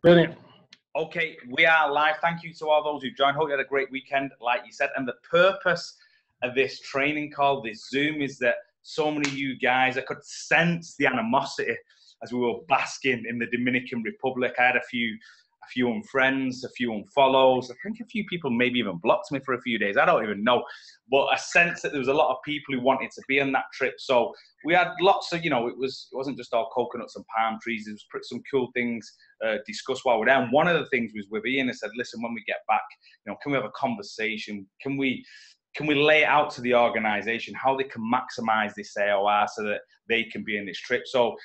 Brilliant. Okay, we are live. Thank you to all those who joined. Hope you had a great weekend, like you said. And the purpose of this training call, this Zoom, is that so many of you guys, I could sense the animosity as we were basking in the Dominican Republic. I had a few unfriends, a few unfollows. I think a few people maybe even blocked me for a few days. I don't even know. But I sensed that there was a lot of people who wanted to be on that trip. So we had lots of, it wasn't just all coconuts and palm trees. There was some cool things discussed while we're there. And one of the things was with Ian. I said, listen, when we get back, can we have a conversation? Can we lay it out to the organization how they can maximize this AOR so that they can be in this trip? So,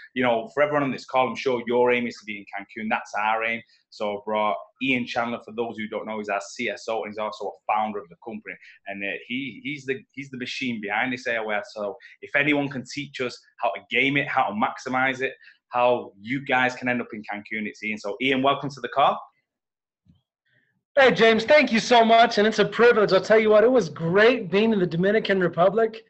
for everyone on this call, I'm sure your aim is to be in Cancun. That's our aim. So I brought Ian Chandler. For those who don't know, he's our CSO, and he's also a founder of the company. And he's the machine behind this AOR. So if anyone can teach us how to game it, how to maximize it, how you guys can end up in Cancun, it's Ian. So Ian, welcome to the call. Hey, James, thank you so much, and it's a privilege. I'll tell you what, it was great being in the Dominican Republic.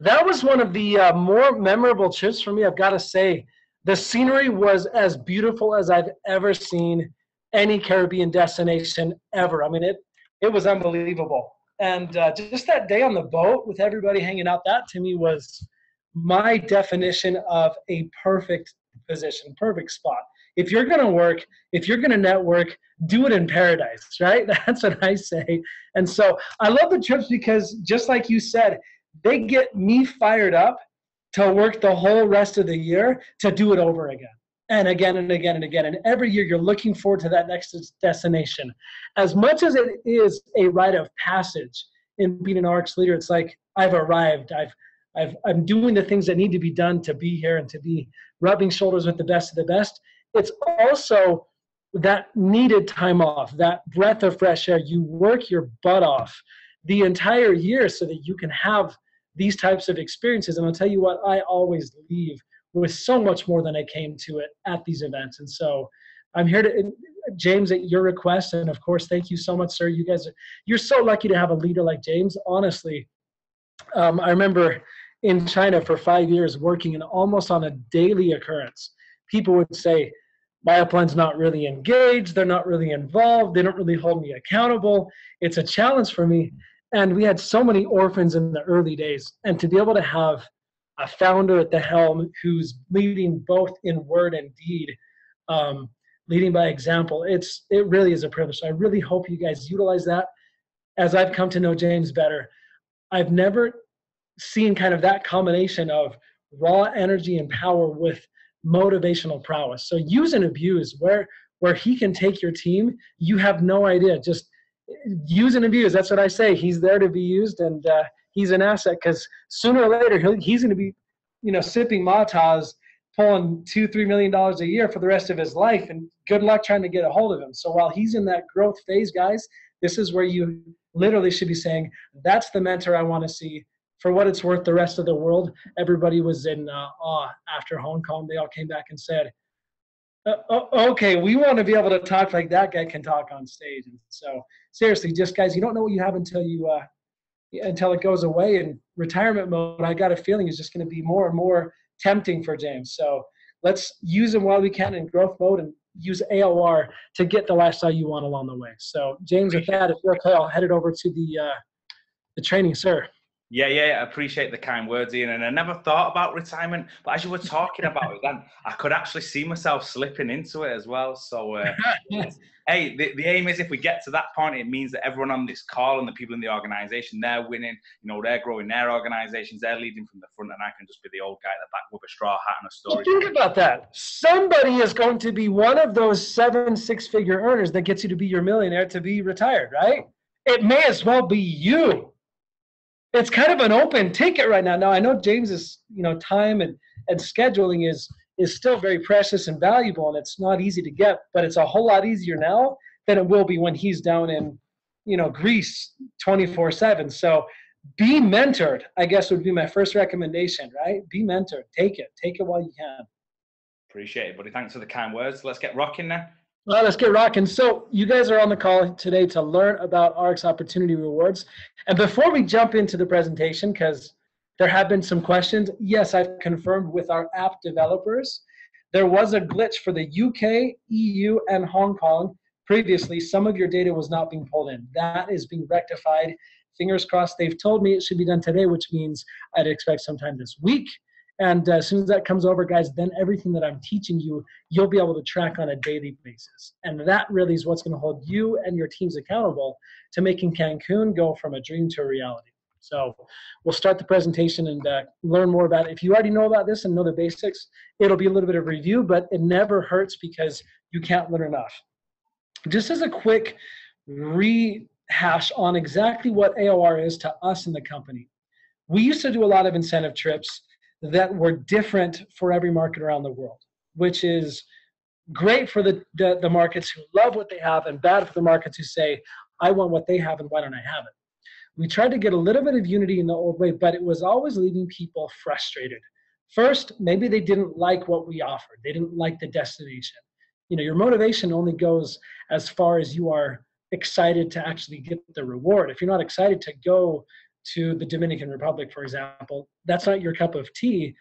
That was one of the more memorable trips for me, I've got to say. The scenery was as beautiful as I've ever seen any Caribbean destination ever. I mean, it was unbelievable. And just that day on the boat with everybody hanging out, that to me was my definition of a perfect position, perfect spot. If you're going to work, if you're going to network, do it in paradise, right? That's what I say. And so I love the trips because just like you said, they get me fired up to work the whole rest of the year to do it over again and again and again and again. And every year you're looking forward to that next destination. As much as it is a rite of passage in being an Ariix leader, it's like I've arrived. I'm doing the things that need to be done to be here and to be rubbing shoulders with the best of the best. It's also that needed time off, that breath of fresh air. You work your butt off the entire year so that you can have these types of experiences. And I'll tell you what, I always leave with so much more than I came to it at these events. And so I'm here to, James, at your request. And of course, thank you so much, sir. You guys, you're so lucky to have a leader like James. Honestly, I remember in China for 5 years working and almost on a daily occurrence, people would say, my upline's not really engaged, they're not really involved, they don't really hold me accountable. It's a challenge for me. And we had so many orphans in the early days. And to be able to have a founder at the helm who's leading both in word and deed, leading by example, it really is a privilege. So I really hope you guys utilize that. As I've come to know James better, I've never seen kind of that combination of raw energy and power with motivational prowess. So use and abuse where he can take your team. You have no idea. Just use and abuse. That's what I say. He's there to be used, and he's an asset because sooner or later he's going to be, sipping Matas, pulling $2-3 million a year for the rest of his life. And good luck trying to get a hold of him. So while he's in that growth phase, guys, this is where you literally should be saying, "That's the mentor I want to see." For what it's worth, the rest of the world, everybody was in awe after Hong Kong. They all came back and said, okay, we want to be able to talk like that guy can talk on stage. And so seriously, just guys, you don't know what you have until it goes away. In retirement mode, I got a feeling is just going to be more and more tempting for James. So let's use him while we can in growth mode and use AOR to get the lifestyle you want along the way. So James, with that, if you're okay, I'll head it over to the training, sir. Yeah, I appreciate the kind words, Ian. And I never thought about retirement, but as you were talking about it, then I could actually see myself slipping into it as well. So, hey, the aim is if we get to that point, it means that everyone on this call and the people in the organization, they're winning. They're growing their organizations, they're leading from the front, and I can just be the old guy at the back with a straw hat and a story. Well, think about that. Somebody is going to be one of those 7 six-figure earners that gets you to be your millionaire to be retired, right? It may as well be you. It's kind of an open ticket right now. Now, I know James's, time and scheduling is still very precious and valuable, and it's not easy to get, but it's a whole lot easier now than it will be when he's down in, Greece 24/7. So be mentored, I guess would be my first recommendation, right? Be mentored. Take it while you can. Appreciate it, buddy. Thanks for the kind words. Let's get rocking now. Well, let's get rocking. So you guys are on the call today to learn about Ariix Opportunity Rewards. And before we jump into the presentation, because there have been some questions, yes, I've confirmed with our app developers There was a glitch for the UK, EU, and Hong Kong. Previously, some of your data was not being pulled in. That is being rectified. Fingers crossed. They've told me it should be done today, which means I'd expect sometime this week. And as soon as that comes over, guys, then everything that I'm teaching you, you'll be able to track on a daily basis. And that really is what's going to hold you and your teams accountable to making Cancun go from a dream to a reality. So we'll start the presentation and learn more about it. If you already know about this and know the basics, it'll be a little bit of review, but it never hurts because you can't learn enough. Just as a quick rehash on exactly what AOR is to us in the company. We used to do a lot of incentive trips that were different for every market around the world, which is great for the markets who love what they have and bad for the markets who say, I want what they have and why don't I have it? We tried to get a little bit of unity in the old way, but it was always leaving people frustrated. First, maybe they didn't like what we offered. They didn't like the destination. You know, your motivation only goes as far as you are excited to actually get the reward. If you're not excited to go to the Dominican Republic, for example, that's not your cup of tea.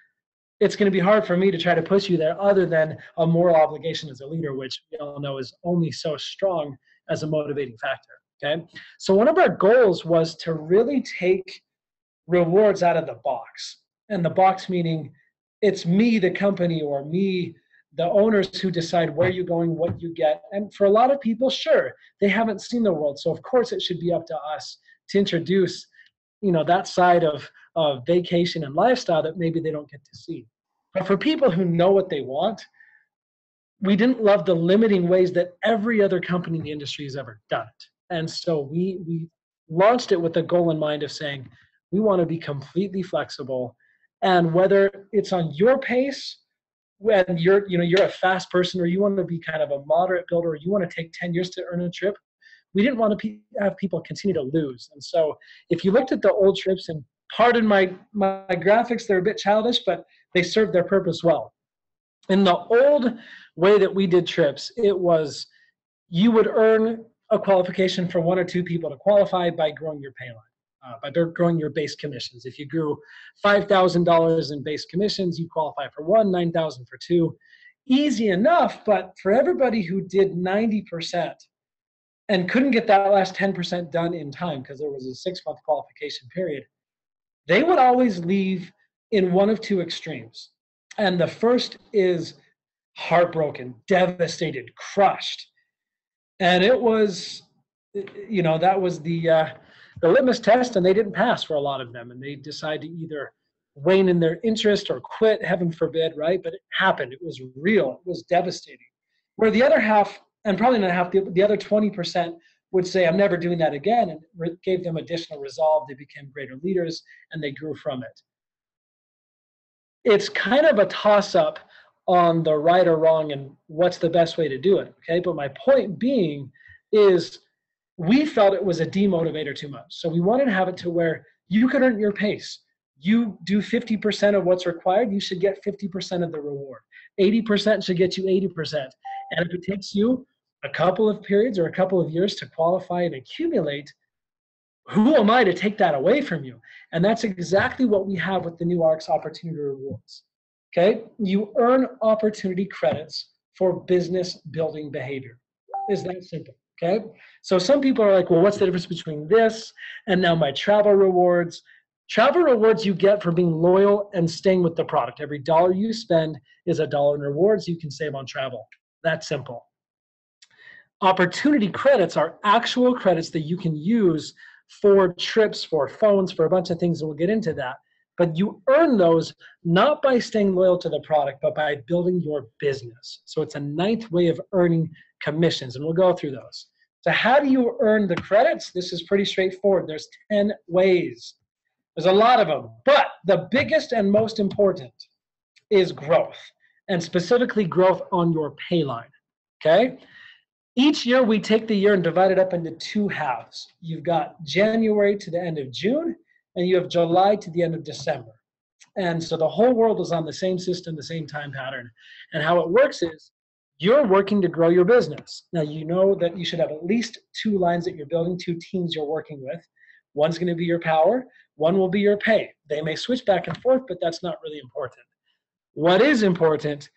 It's going to be hard for me to try to push you there other than a moral obligation as a leader, which we all know is only so strong as a motivating factor. Okay, so one of our goals was to really take rewards out of the box. And the box meaning it's me, the company, or me, the owners who decide where you're going, what you get. And for a lot of people, sure, they haven't seen the world. So of course it should be up to us to introduce, you know, that side of vacation and lifestyle that maybe they don't get to see. But for people who know what they want, we didn't love the limiting ways that every other company in the industry has ever done it. And so we launched it with the goal in mind of saying, we want to be completely flexible. And whether it's on your pace, when you're a fast person, or you want to be kind of a moderate builder, or you want to take 10 years to earn a trip, we didn't want to have people continue to lose. And so if you looked at the old trips, and pardon my graphics, they're a bit childish, but they served their purpose well. In the old way that we did trips, it was you would earn a qualification for one or two people to qualify by growing your pay line, by growing your base commissions. If you grew $5,000 in base commissions, you qualify for one, $9,000 for two. Easy enough, but for everybody who did 90% and couldn't get that last 10% done in time because there was a 6-month qualification period, they would always leave in one of two extremes. And the first is heartbroken, devastated, crushed. And it was, you know, that was the litmus test, and they didn't pass for a lot of them. And they decided to either wane in their interest or quit, heaven forbid, right? But it happened. It was real. It was devastating. Where the other half, and probably not half, the other 20% would say, I'm never doing that again, and it gave them additional resolve. They became greater leaders, and they grew from it. It's kind of a toss-up on the right or wrong and what's the best way to do it, okay? But my point being is we felt it was a demotivator too much. So we wanted to have it to where you could earn your pace. You do 50% of what's required, you should get 50% of the reward. 80% should get you 80%. And if it takes you a couple of periods or a couple of years to qualify and accumulate, who am I to take that away from you? And that's exactly what we have with the new Ariix Opportunity Rewards. Okay, you earn opportunity credits for business building behavior. Is that simple? Okay, so some people are like, well, what's the difference between this and now my travel rewards? Travel rewards you get for being loyal and staying with the product. Every dollar you spend is $1 in rewards you can save on travel. That's simple. Opportunity credits are actual credits that you can use for trips, for phones, for a bunch of things, and we'll get into that. But you earn those not by staying loyal to the product, but by building your business. So it's a 9th way of earning commissions, and we'll go through those. So how do you earn the credits? This is pretty straightforward. There's 10 ways. There's a lot of them, but the biggest and most important is growth, and specifically growth on your pay line, okay? Each year we take the year and divide it up into 2 halves. You've got January to the end of June, and you have July to the end of December. And so the whole world is on the same system, the same time pattern. And how it works is you're working to grow your business. Now, you know that you should have at least 2 lines that you're building, 2 teams you're working with. One's going to be your power. One will be your pay. They may switch back and forth, but that's not really important. What is important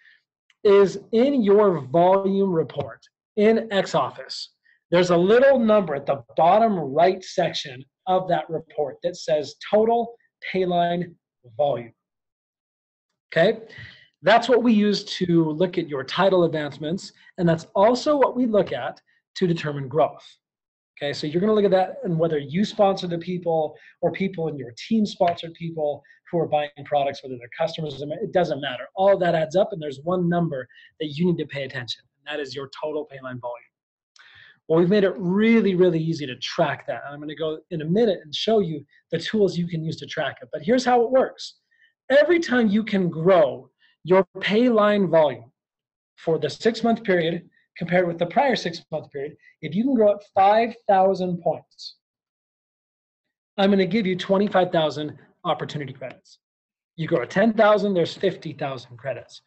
is in your volume report in X Office. There's a little number at the bottom right section of that report that says total payline volume. Okay, that's what we use to look at your title advancements, and that's also what we look at to determine growth. Okay, so you're going to look at that and whether you sponsor the people or people in your team sponsored people who are buying products, whether they're customers, it doesn't matter. All of that adds up, and there's one number that you need to pay attention, and that is your total payline volume. Well, we've made it really, really easy to track that. And I'm going to go in a minute and show you the tools you can use to track it. But here's how it works. Every time you can grow your payline volume for the 6-month period compared with the prior 6-month period, if you can grow it 5,000 points, I'm going to give you 25,000 opportunity credits. You grow at 10,000, there's 50,000 credits.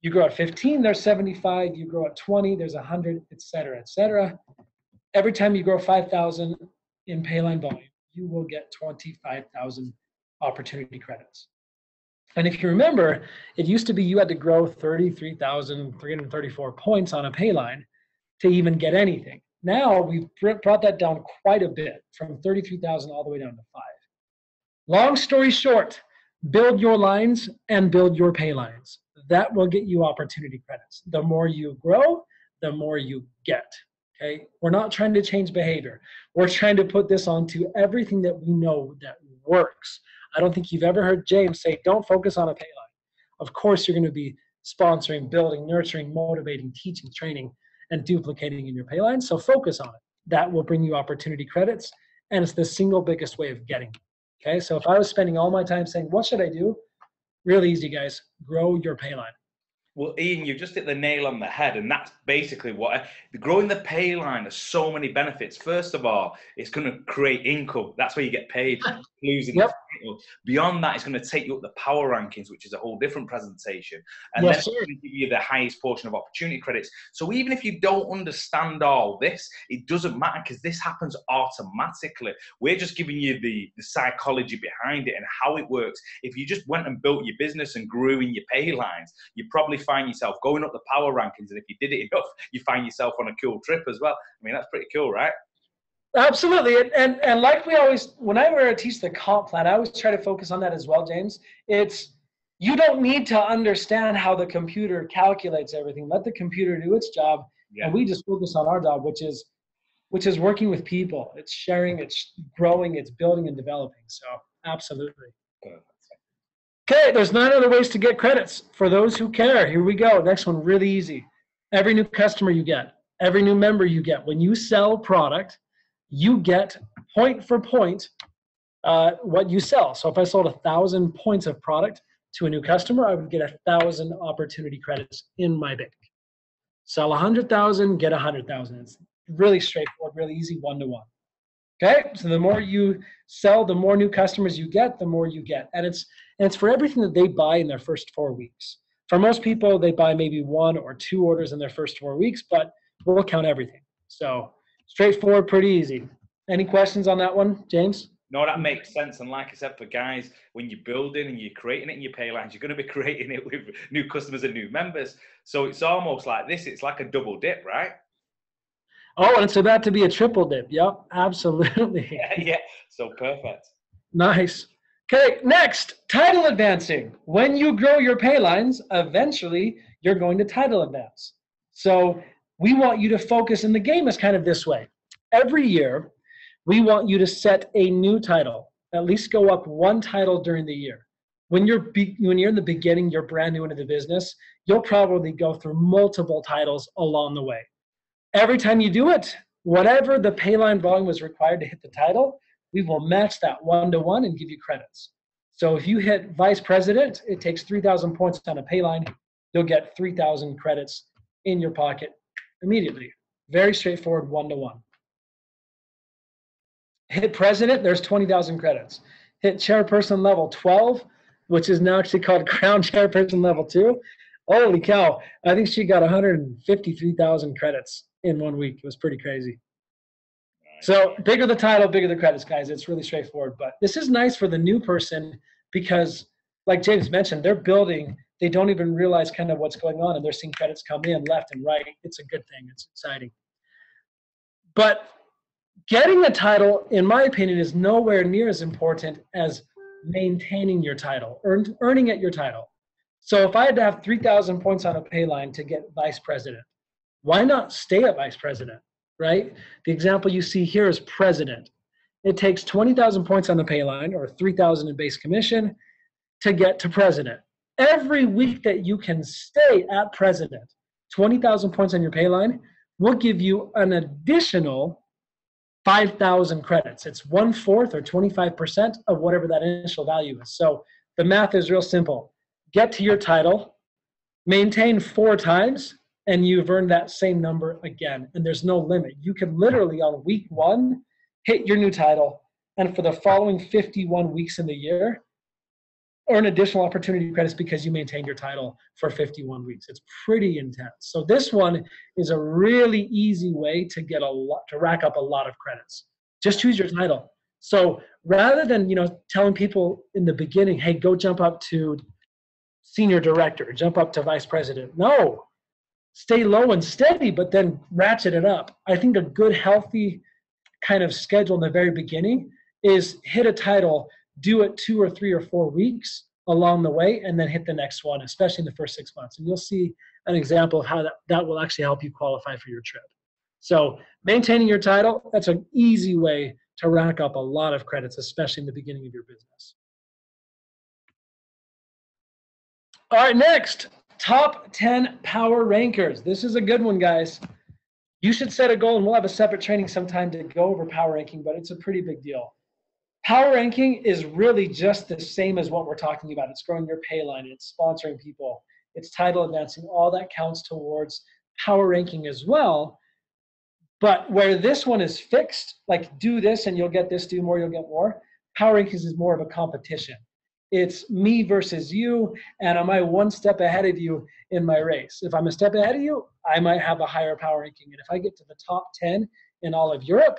You grow at 15, there's 75. You grow at 20, there's 100, et cetera, et cetera. Every time you grow 5,000 in payline volume, you will get 25,000 opportunity credits. And if you remember, it used to be you had to grow 33,334 points on a payline to even get anything. Now we've brought that down quite a bit, from 33,000 all the way down to 5. Long story short, build your lines and build your paylines. That will get you opportunity credits. The more you grow, the more you get. Okay? We're not trying to change behavior. We're trying to put this onto everything that we know that works. I don't think you've ever heard James say, don't focus on a payline. Of course, you're going to be sponsoring, building, nurturing, motivating, teaching, training, and duplicating in your payline. So focus on it. That will bring you opportunity credits, and it's the single biggest way of getting them. Okay? So if I was spending all my time saying, what should I do? Really easy, guys. Grow your payline. Well, Ian, you just hit the nail on the head, and that's basically what growing the pay line has so many benefits. First of all, it's going to create income. That's where you get paid. Losing Yep. Beyond that, it's going to take you up the power rankings, which is a whole different presentation, and Yes, then it's sir. going to give you the highest portion of opportunity credits. So even if you don't understand all this, it doesn't matter, because this happens automatically. We're just giving you the psychology behind it and how it works. If you just went and built your business and grew in your pay lines, you probably find yourself going up the power rankings, and if you did it enough, you find yourself on a cool trip as well. I mean, that's pretty cool, right? Absolutely. And like we always, whenever I teach the comp plan, I always try to focus on that as well, James. It's, you don't need to understand how the computer calculates everything. Let the computer do its job. Yeah. And we just focus on our job, which is working with people. It's sharing, it's growing, it's building and developing. So absolutely. Okay, there's 9 other ways to get credits for those who care. Here we go. Next one, really easy. Every new customer you get, every new member you get, when you sell product, you get point for point what you sell. So if I sold 1,000 points of product to a new customer, I would get 1,000 opportunity credits in my bank. Sell 100,000, get 100,000. It's really straightforward, really easy, one-to-one. Okay, so the more you sell, the more new customers you get, the more you get. And it's for everything that they buy in their first 4 weeks. For most people, they buy maybe 1 or 2 orders in their first 4 weeks, but we'll count everything. So straightforward, pretty easy. Any questions on that one, James? No, that makes sense. And like I said, for guys, when you're building and you're creating it in your pay lines, you're going to be creating it with new customers and new members. So it's almost like this. It's like a double dip, right? Oh, and it's about to be a triple dip. Yep, absolutely. Yeah, so perfect. Nice. Okay, next, title advancing. When you grow your pay lines, eventually you're going to title advance. So we want you to focus, and the game is kind of this way. Every year, we want you to set a new title, at least go up 1 title during the year. When you're in the beginning, you're brand new into the business, you'll probably go through multiple titles along the way. Every time you do it, whatever the payline volume was required to hit the title, we will match that 1-to-1 and give you credits. So if you hit vice president, it takes 3,000 points on a payline. You'll get 3,000 credits in your pocket immediately. Very straightforward, 1-to-1. Hit president, there's 20,000 credits. Hit chairperson level 12, which is now actually called crown chairperson level 2. Holy cow, I think she got 153,000 credits in 1 week. It was pretty crazy. So bigger the title, bigger the credits, guys. It's really straightforward. But this is nice for the new person because, like James mentioned, they're building they don't even realize kind of what's going on, and they're seeing credits come in left and right. It's a good thing. It's exciting. But getting a title, in my opinion, is nowhere near as important as maintaining your title, earning at your title. So if I had to have 3,000 points on a pay line to get vice president, why not stay at vice president, right? The example you see here is president. It takes 20,000 points on the pay line or 3,000 in base commission to get to president. Every week that you can stay at president, 20,000 points on your pay line will give you an additional 5,000 credits. It's 1/4 or 25% of whatever that initial value is. So the math is real simple. Get to your title, maintain 4 times, and you've earned that same number again. And there's no limit. You can literally on week 1 hit your new title, and for the following 51 weeks in the year, earn additional opportunity credits because you maintained your title for 51 weeks. It's pretty intense. So this one is a really easy way to get to rack up a lot of credits. Just choose your title. So rather than, telling people in the beginning, hey, go jump up to senior director, jump up to vice president. No, stay low and steady, but then ratchet it up. I think a good, healthy kind of schedule in the very beginning is hit a title, do it 2 or 3 or 4 weeks along the way, and then hit the next one, especially in the first 6 months. And you'll see an example of how that will actually help you qualify for your trip. So maintaining your title, that's an easy way to rack up a lot of credits, especially in the beginning of your business. All right, next, top 10 power rankers. This is a good one, guys. You should set a goal, and we'll have a separate training sometime to go over power ranking, but it's a pretty big deal. Power ranking is really just the same as what we're talking about. It's growing your pay line, it's sponsoring people, it's title advancing, all that counts towards power ranking as well. But where this one is fixed, like do this and you'll get this, do more, you'll get more, power rankings is more of a competition. It's me versus you, and am I one step ahead of you in my race? If I'm a step ahead of you, I might have a higher power ranking. And if I get to the top 10 in all of Europe,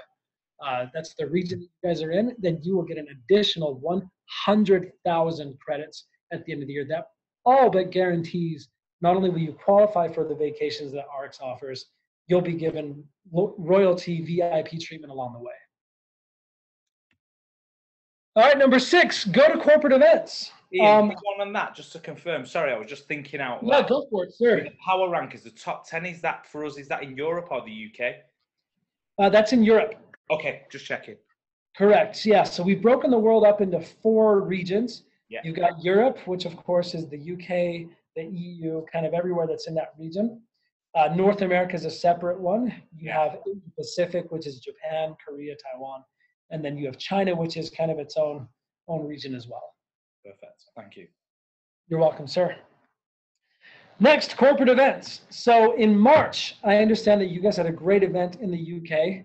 that's the region that you guys are in, then you will get an additional 100,000 credits at the end of the year. That all but guarantees not only will you qualify for the vacations that Ariix offers, you'll be given royalty VIP treatment along the way. All right, number 6, go to corporate events. Ian, one on that, just to confirm. Sorry, I was just thinking out loud. Yeah, go for it, sir. The power rank is the top 10. Is that for us? Is that in Europe or the UK? That's in Europe. Okay, just checking. Correct. Yeah. So we've broken the world up into 4 regions. Yeah. You've got Europe, which of course is the UK, the EU, kind of everywhere that's in that region. North America is a separate one. You have Pacific, which is Japan, Korea, Taiwan, and then you have China, which is kind of its own region as well. Perfect. Thank you. You're welcome, sir. Next, corporate events. So in March, I understand that you guys had a great event in the UK.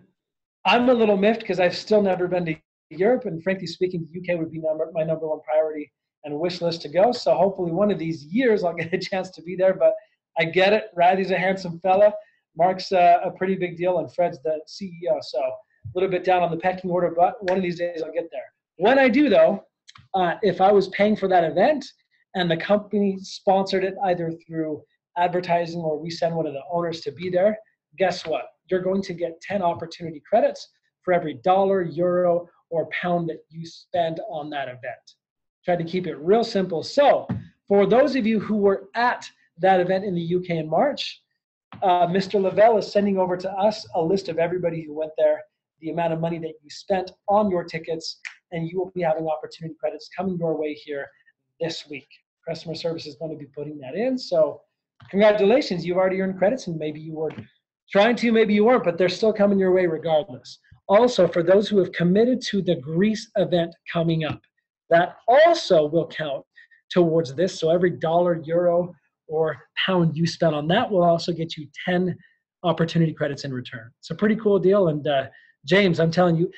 I'm a little miffed because I've still never been to Europe, and frankly speaking, the UK would be my number 1 priority and wish list to go. So hopefully one of these years I'll get a chance to be there, but I get it. Riley's a handsome fella. Mark's a pretty big deal, and Fred's the CEO. So a little bit down on the pecking order, but one of these days I'll get there. When I do though, if I was paying for that event and the company sponsored it either through advertising or we send one of the owners to be there, guess what? You're going to get 10 opportunity credits for every dollar, euro, or pound that you spend on that event. Try to keep it real simple. So for those of you who were at that event in the UK in March, Mr. Lavelle is sending over to us a list of everybody who went there, the amount of money that you spent on your tickets, and you will be having opportunity credits coming your way here this week. Customer service is going to be putting that in. So congratulations, you've already earned credits, and maybe you were trying to, maybe you weren't, but they're still coming your way regardless. Also, for those who have committed to the Greece event coming up, that also will count towards this. So every dollar, euro, or pound you spend on that will also get you 10 opportunity credits in return. It's a pretty cool deal. And James, I'm telling you,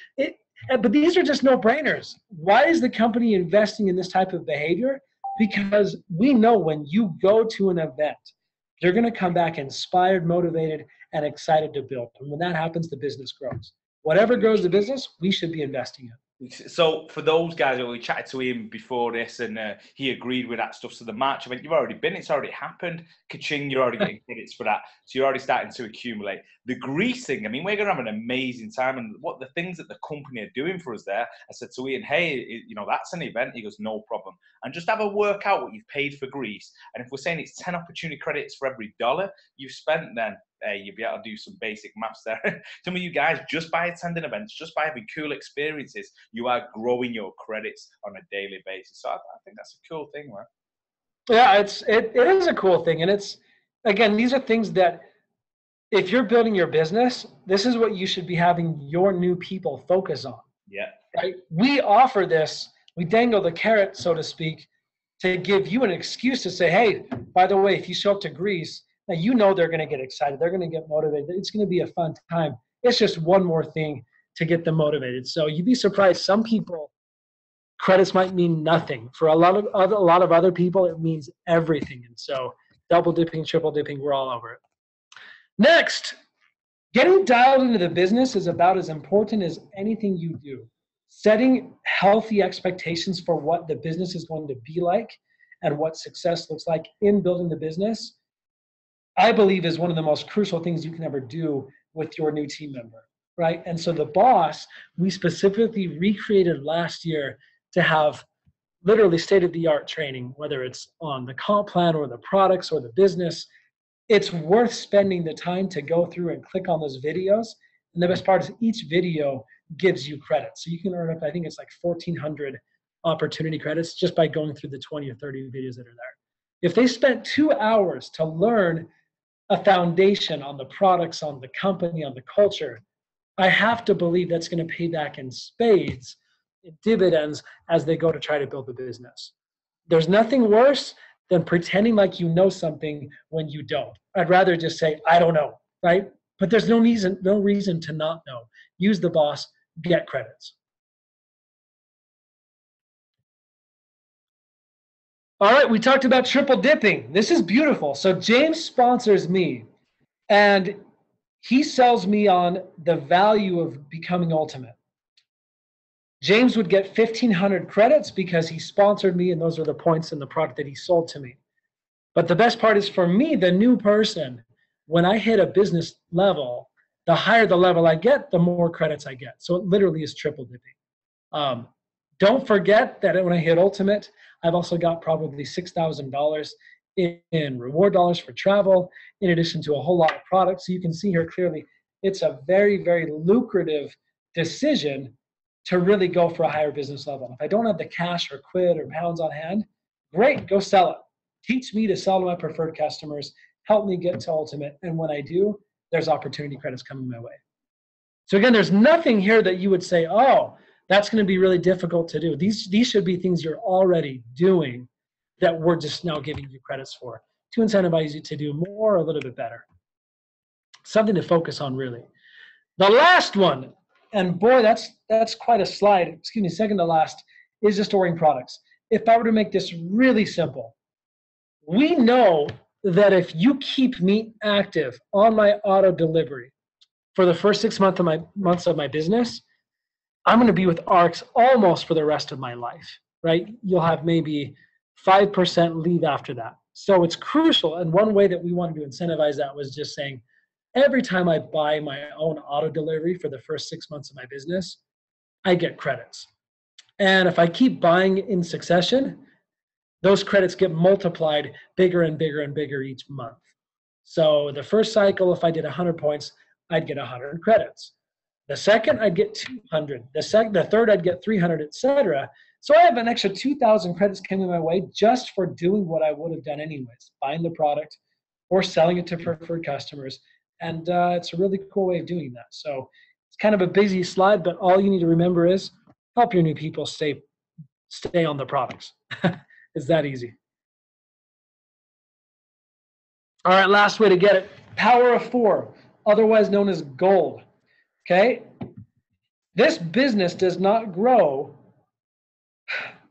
but these are just no-brainers. Why is the company investing in this type of behavior? Because we know when you go to an event, you're going to come back inspired, motivated, and excited to build. And when that happens, the business grows. Whatever grows the business, we should be investing in. So for those guys, we chatted to him before this, and he agreed with that stuff. So the March event, you've already been, it's already happened. Kaching, you're already getting credits for that. So you're already starting to accumulate. The Greece thing, I mean, we're going to have an amazing time. And what the things that the company are doing for us there, I said to Ian, hey, you know, that's an event. He goes, no problem. And just have a work out what you've paid for Greece. And if we're saying it's 10 opportunity credits for every $1 you've spent, then you'll be able to do some basic maths there. Some of you guys, just by attending events, just by having cool experiences, you are growing your credits on a daily basis. So I think that's a cool thing, man. Yeah, it is a cool thing. And it's, again, these are things that if you're building your business, this is what you should be having your new people focus on. Yeah. Right? We offer this, we dangle the carrot, so to speak, to give you an excuse to say, hey, by the way, if you show up to Greece, now you know they're going to get excited. They're going to get motivated. It's going to be a fun time. It's just one more thing to get them motivated. So you'd be surprised. Some people, credits might mean nothing. For a lot of other people, it means everything. And so double dipping, triple dipping, we're all over it. Next, getting dialed into the business is about as important as anything you do. Setting healthy expectations for what the business is going to be like and what success looks like in building the business, I believe, is one of the most crucial things you can ever do with your new team member, right? And so the boss, we specifically recreated last year to have literally state-of-the-art training, whether it's on the comp plan or the products or the business. It's worth spending the time to go through and click on those videos. And the best part is each video gives you credit. So you can earn up, I think it's like 1,400 opportunity credits just by going through the 20 or 30 videos that are there. If they spent 2 hours to learn a foundation on the products, on the company, on the culture, I have to believe that's going to pay back in spades, in dividends, as they go to try to build the business. There's nothing worse than pretending like you know something when you don't. I'd rather just say, I don't know, right? But there's no reason to not know. Use the boss, get credits. All right, we talked about triple dipping. This is beautiful. So James sponsors me, and he sells me on the value of becoming ultimate. James would get 1,500 credits because he sponsored me, and those are the points in the product that he sold to me. But the best part is for me, the new person, when I hit a business level, the higher the level I get, the more credits I get. So it literally is triple dipping. Don't forget that when I hit ultimate, I've also got probably $6,000 in reward dollars for travel, in addition to a whole lot of products. So you can see here clearly, it's a very, very lucrative decision to really go for a higher business level. If I don't have the cash or quid or pounds on hand, great, go sell it. Teach me to sell to my preferred customers, help me get to ultimate. And when I do, there's opportunity credits coming my way. So again, there's nothing here that you would say, oh, that's going to be really difficult to do. These should be things you're already doing that we're just now giving you credits for to incentivize you to do more, a little bit better. Something to focus on, really. The last one, and boy, that's quite a slide, excuse me, second to last, is just ordering products. If I were to make this really simple, we know that if you keep me active on my auto delivery for the first 6 months of my business, I'm going to be with Ariix almost for the rest of my life, right? You'll have maybe 5% leave after that. So it's crucial. And one way that we wanted to incentivize that was just saying, every time I buy my own auto delivery for the first 6 months of my business, I get credits. And if I keep buying in succession, those credits get multiplied bigger and bigger and bigger each month. So the first cycle, if I did 100 points, I'd get 100 credits. The second, I'd get 200. The third, I'd get 300, etc. So I have an extra 2,000 credits coming my way just for doing what I would have done anyways, buying the product or selling it to preferred customers. And it's a really cool way of doing that. So it's kind of a busy slide, but all you need to remember is help your new people stay on the products. It's that easy. All right, last way to get it. Power of 4, otherwise known as gold. Okay? This business does not grow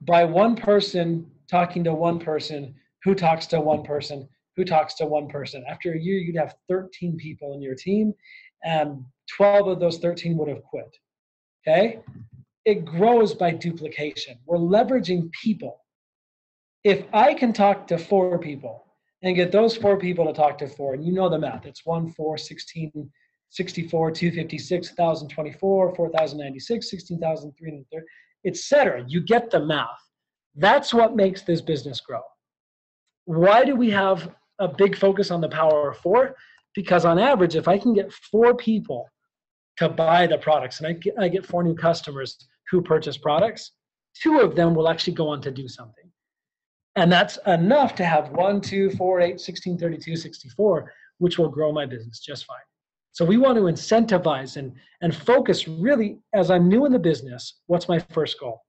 by one person talking to one person who talks to one person who talks to one person. After a year, you'd have 13 people in your team, and 12 of those 13 would have quit. Okay? it grows by duplication. We're leveraging people. If I can talk to 4 people and get those 4 people to talk to 4, and you know the math, it's 1, 4, 16, 64, 256, 1,024, 4,096, 16,330, etc. You get the math. That's what makes this business grow. Why do we have a big focus on the power of 4? Because on average, if I can get 4 people to buy the products, and I get 4 new customers who purchase products, 2 of them will actually go on to do something. And that's enough to have 1, 2, 4, 8, 16, 32, 64, which will grow my business just fine. So we want to incentivize and focus really, as I'm new in the business, what's my first goal?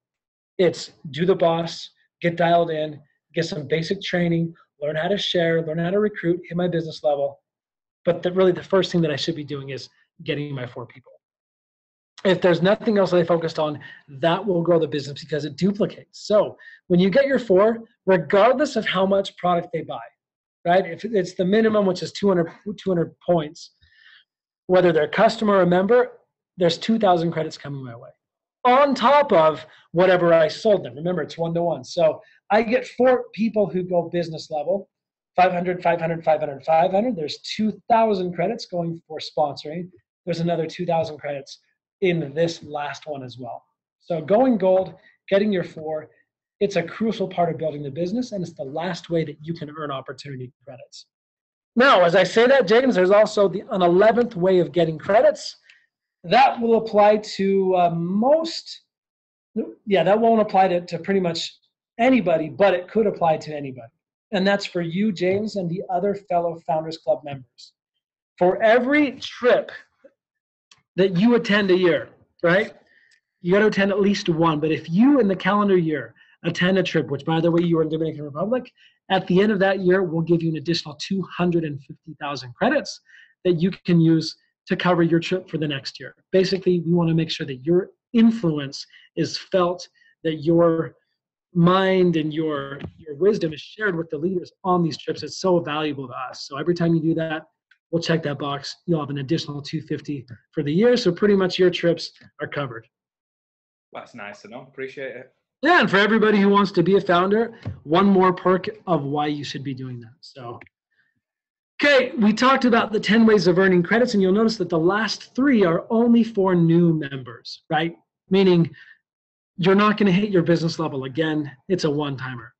It's do the boss, get dialed in, get some basic training, learn how to share, learn how to recruit, hit my business level. But really the first thing that I should be doing is getting my 4 people. If there's nothing else that I focused on, that will grow the business because it duplicates. So when you get your 4, regardless of how much product they buy, right? If it's the minimum, which is 200 points, whether they're a customer or a member, there's 2,000 credits coming my way. On top of whatever I sold them. Remember, it's 1-to-1. So I get 4 people who go business level, 500, 500, 500, 500. There's 2,000 credits going for sponsoring. There's another 2,000 credits in this last one as well. So going gold, getting your 4, it's a crucial part of building the business, and it's the last way that you can earn opportunity credits. Now, as I say that, James, there's also an 11th way of getting credits. That will apply to that won't apply to pretty much anybody, but it could apply to anybody. And that's for you, James, and the other fellow Founders Club members. For every trip that you attend a year, right? You got to attend at least 1. But if you in the calendar year attend a trip, which by the way, you are in the Dominican Republic, at the end of that year, we'll give you an additional 250,000 credits that you can use to cover your trip for the next year. Basically, we want to make sure that your influence is felt, that your mind and your wisdom is shared with the leaders on these trips. It's so valuable to us. So every time you do that, we'll check that box. You'll have an additional 250 for the year. So pretty much your trips are covered. That's nice to know. Appreciate it. Yeah, and for everybody who wants to be a founder, one more perk of why you should be doing that. So, okay, we talked about the 10 ways of earning credits, and you'll notice that the last 3 are only for new members, right? Meaning you're not going to hit your business level again. It's a one-timer.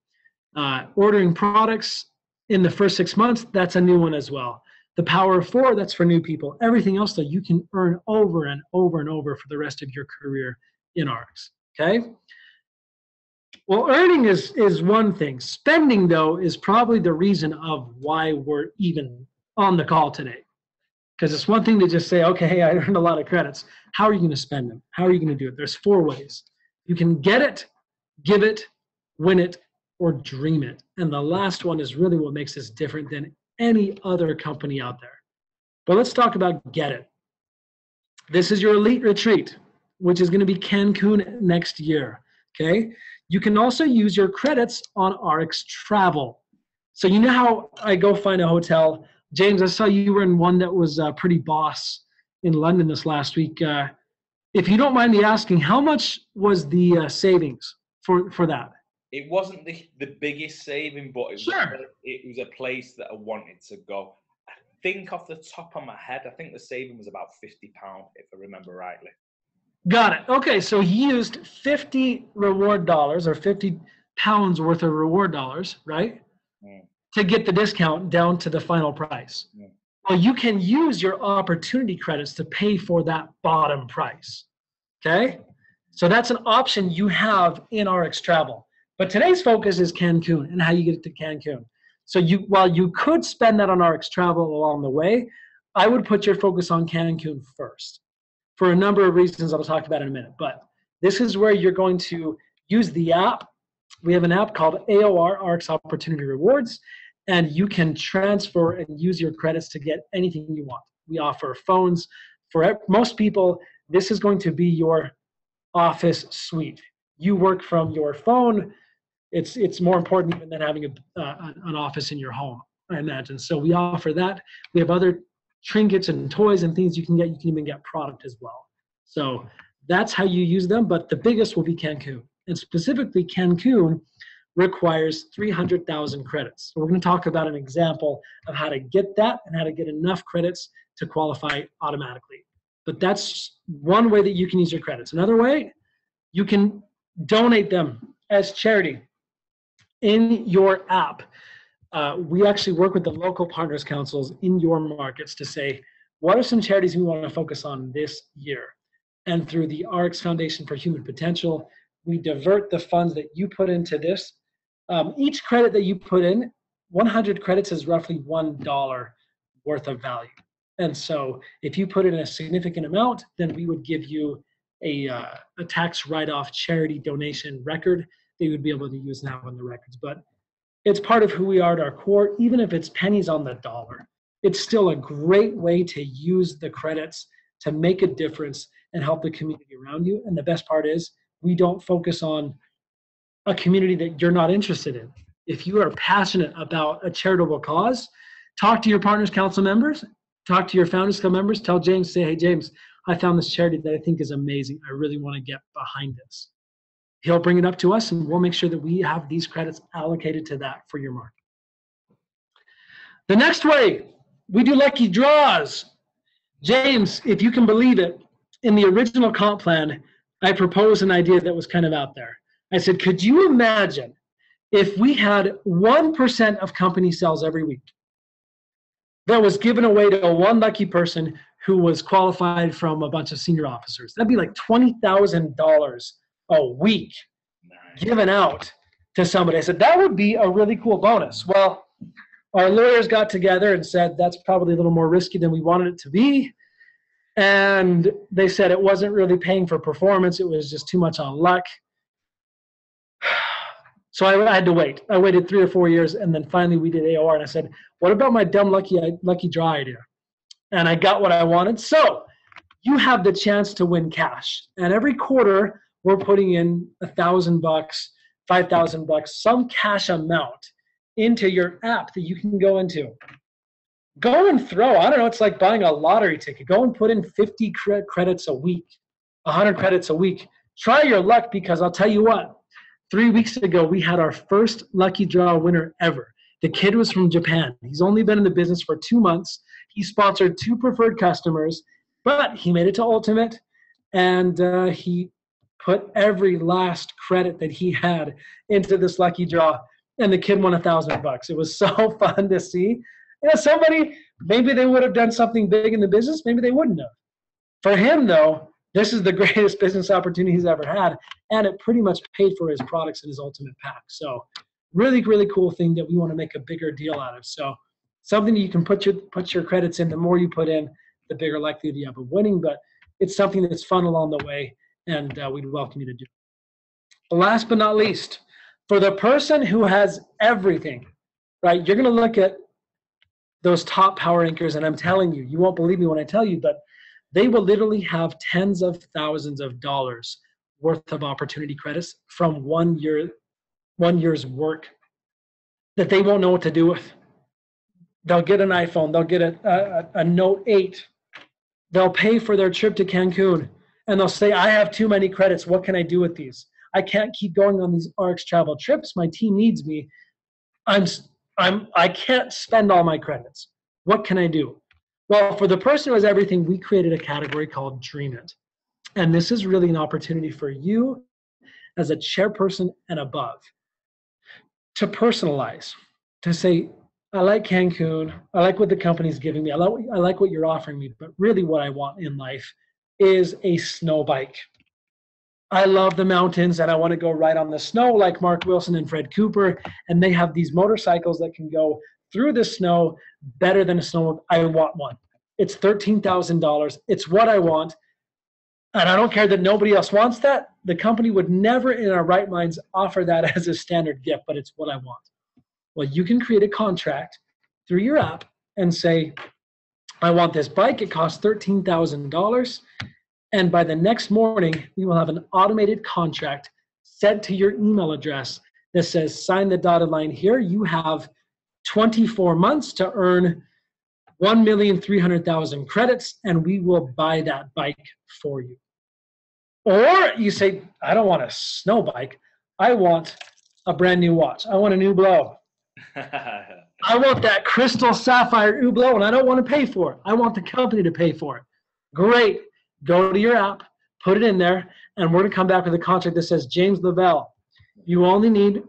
Ordering products in the first 6 months, that's a new one as well. The power of 4, that's for new people. Everything else, though, you can earn over and over and over for the rest of your career in Ariix, okay? Well, earning is one thing. Spending, though, is probably the reason of why we're even on the call today. Because it's one thing to just say, okay, hey, I earned a lot of credits. How are you going to spend them? How are you going to do it? There's 4 ways. You can get it, give it, win it, or dream it. And the last one is really what makes us different than any other company out there. But let's talk about get it. This is your elite retreat, which is going to be Cancun next year, okay? You can also use your credits on Ariix Travel. So you know how I go find a hotel. James, I saw you were in one that was pretty boss in London this last week. If you don't mind me asking, how much was the savings for that? It wasn't the biggest saving, but it was a place that I wanted to go. I think off the top of my head, I think the saving was about £50, if I remember rightly. Got it. Okay, so he used 50 reward dollars or 50 pounds worth of reward dollars, right? To get the discount down to the final price. Well, you can use your opportunity credits to pay for that bottom price, okay? So that's an option you have in Ariix Travel. But today's focus is Cancun and how you get to Cancun. So while you could spend that on Ariix Travel along the way, I would put your focus on Cancun first for a number of reasons I'll talk about in a minute. But this is where you're going to use the app. We have an app called AOR, Ariix Opportunity Rewards, and you can transfer and use your credits to get anything you want. We offer phones. For most people, this is going to be your office suite. You work from your phone. It's more important even than having an office in your home, I imagine. So we offer that. We have other trinkets and toys and things you can get. You can even get product as well. So That's how you use them, but the biggest will be Cancun. And specifically, Cancun requires 300,000 credits. So we're going to talk about an example of how to get that and how to get enough credits to qualify automatically. But that's one way that you can use your credits. Another way, you can donate them as charity in your app. We actually work with the local partners councils in your markets to say, what are some charities we want to focus on this year? And through the Ariix Foundation for Human Potential, we divert the funds that you put into this. Each credit that you put in, 100 credits is roughly $1 worth of value. And so if you put in a significant amount, then we would give you a tax write-off charity donation record that you would be able to use now in the records. But it's part of who we are at our core, even if it's pennies on the dollar. It's still a great way to use the credits to make a difference and help the community around you. And the best part is we don't focus on a community that you're not interested in. If you are passionate about a charitable cause, talk to your Partners Council members, talk to your Founders Club members, tell James, say, hey, James, I found this charity that I think is amazing. I really want to get behind this. He'll bring it up to us, and we'll make sure that we have these credits allocated to that for your market. The next way, we do lucky draws. James, if you can believe it, in the original comp plan, I proposed an idea that was kind of out there. I said, could you imagine if we had 1% of company sales every week that was given away to one lucky person who was qualified from a bunch of senior officers? That'd be like $20,000 a week given out to somebody. I said, that would be a really cool bonus. Well, our lawyers got together and said, that's probably a little more risky than we wanted it to be. And they said it wasn't really paying for performance. It was just too much on luck. So I had to wait. I waited 3 or 4 years, and then finally we did AOR, and I said, what about my dumb lucky draw idea? And I got what I wanted. So you have the chance to win cash. And every quarter, we're putting in $1,000, $5,000, some cash amount into your app that you can go into. Go and throw, I don't know, it's like buying a lottery ticket. Go and put in 50 credits a week, 100 credits a week. Try your luck, because I'll tell you what, 3 weeks ago, we had our first lucky draw winner ever. The kid was from Japan. He's only been in the business for 2 months. He sponsored 2 preferred customers, but he made it to Ultimate, and he put every last credit that he had into this lucky draw, and the kid won $1,000. It was so fun to see. You know, somebody, maybe they would have done something big in the business, maybe they wouldn't have. For him, though, this is the greatest business opportunity he's ever had, and it pretty much paid for his products in his Ultimate pack. So really, really cool thing that we want to make a bigger deal out of. So something you can put your credits in. The more you put in, the bigger likelihood you have of winning, but it's something that's fun along the way, and we'd welcome you to do it. Last but not least, for the person who has everything, right, you're going to look at those top power anchors, and I'm telling you, you won't believe me when I tell you, but they will literally have tens of thousands of dollars worth of opportunity credits from 1 year's work that they won't know what to do with. They'll get an iPhone, they'll get a Note 8, they'll pay for their trip to Cancun, and they'll say, I have too many credits, what can I do with these? I can't keep going on these Ariix travel trips, my team needs me, I can't spend all my credits. What can I do? Well, for the person who has everything, we created a category called Dream It. And this is really an opportunity for you as a chairperson and above to personalize, to say, I like Cancun, I like what the company's giving me, I like what you're offering me, but really what I want in life is a snow bike. I love the mountains and I want to go ride on the snow like Mark Wilson and Fred Cooper, and they have these motorcycles that can go through the snow better than a snow. I want one. It's $13,000. It's what I want. And I don't care that nobody else wants that. The company would never in our right minds offer that as a standard gift, but it's what I want. Well, you can create a contract through your app and say, I want this bike. It costs $13,000. And by the next morning, we will have an automated contract sent to your email address that says, sign the dotted line here. You have 24 months to earn 1,300,000 credits, and we will buy that bike for you. Or you say, I don't want a snow bike. I want a brand new watch. I want a new blow. I want that crystal sapphire Hublot, and I don't want to pay for it. I want the company to pay for it. Great. Go to your app, put it in there, and we're going to come back with a contract that says, James Lavelle, you only need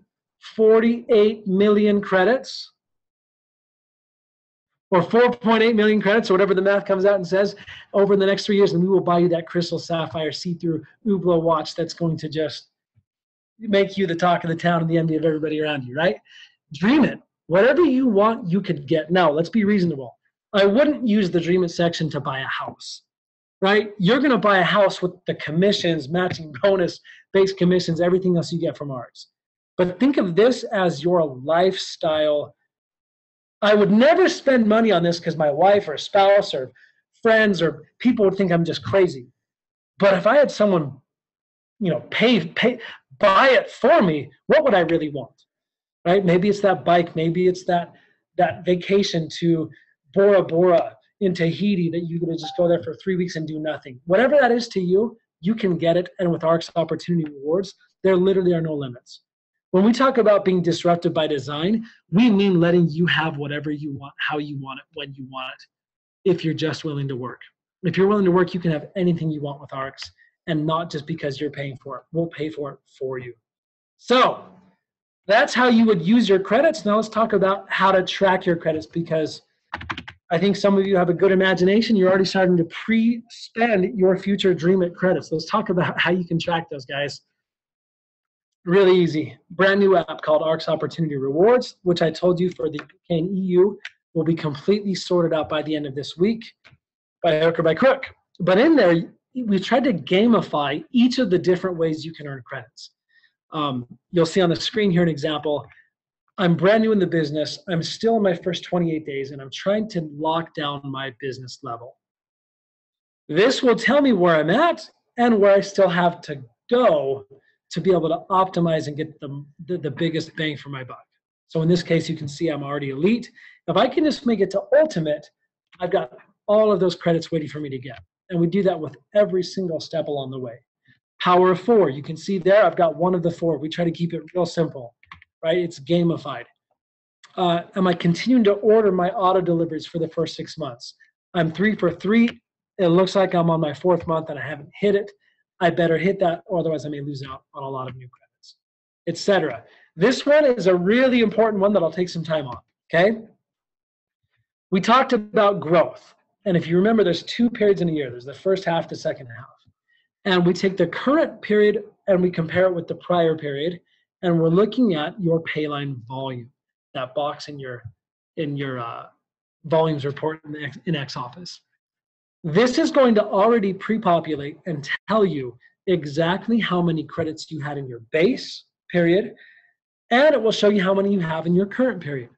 48 million credits or 4.8 million credits or whatever the math comes out and says over the next 3 years, and we will buy you that crystal sapphire see-through Hublot watch that's going to just make you the talk of the town and the envy of everybody around you, right? Dream it. Whatever you want, you could get. Now, let's be reasonable. I wouldn't use the Dream It section to buy a house, right? You're going to buy a house with the commissions, matching bonus, base commissions, everything else you get from Ariix. But think of this as your lifestyle. I would never spend money on this because my wife or spouse or friends or people would think I'm just crazy. But if I had someone, buy it for me, what would I really want? Right? Maybe it's that bike. Maybe it's that vacation to Bora Bora in Tahiti that you're going to just go there for 3 weeks and do nothing. Whatever that is to you, you can get it. And with Ariix Opportunity Rewards, there literally are no limits. When we talk about being disruptive by design, we mean letting you have whatever you want, how you want it, when you want it, if you're just willing to work. If you're willing to work, you can have anything you want with Ariix, and not just because you're paying for it. We'll pay for it for you. So that's how you would use your credits. Now let's talk about how to track your credits, because I think some of you have a good imagination. You're already starting to pre-spend your future Dream It credits. Let's talk about how you can track those, guys. Really easy. Brand new app called Ariix Opportunity Rewards, which I told you for the UK and EU will be completely sorted out by the end of this week by hook or by crook. But in there, we tried to gamify each of the different ways you can earn credits. You'll see on the screen here an example. I'm brand new in the business. I'm still in my first 28 days, and I'm trying to lock down my business level. This will tell me where I'm at and where I still have to go to be able to optimize and get the biggest bang for my buck. So in this case, you can see I'm already elite. If I can just make it to ultimate, I've got all of those credits waiting for me to get. And we do that with every single step along the way. Power of 4, you can see there, I've got one of the 4. We try to keep it real simple, right? It's gamified. Am I continuing to order my auto deliveries for the first 6 months? I'm 3 for 3. It looks like I'm on my 4th month and I haven't hit it. I better hit that, or otherwise I may lose out on a lot of new credits, etc. This one is a really important one that I'll take some time on, okay? We talked about growth. And if you remember, there's 2 periods in a year. There's the first half, the second half. And we take the current period and we compare it with the prior period, and we're looking at your payline volume, that box in your volumes report in X Office. This is going to already pre-populate and tell you exactly how many credits you had in your base period, and it will show you how many you have in your current period.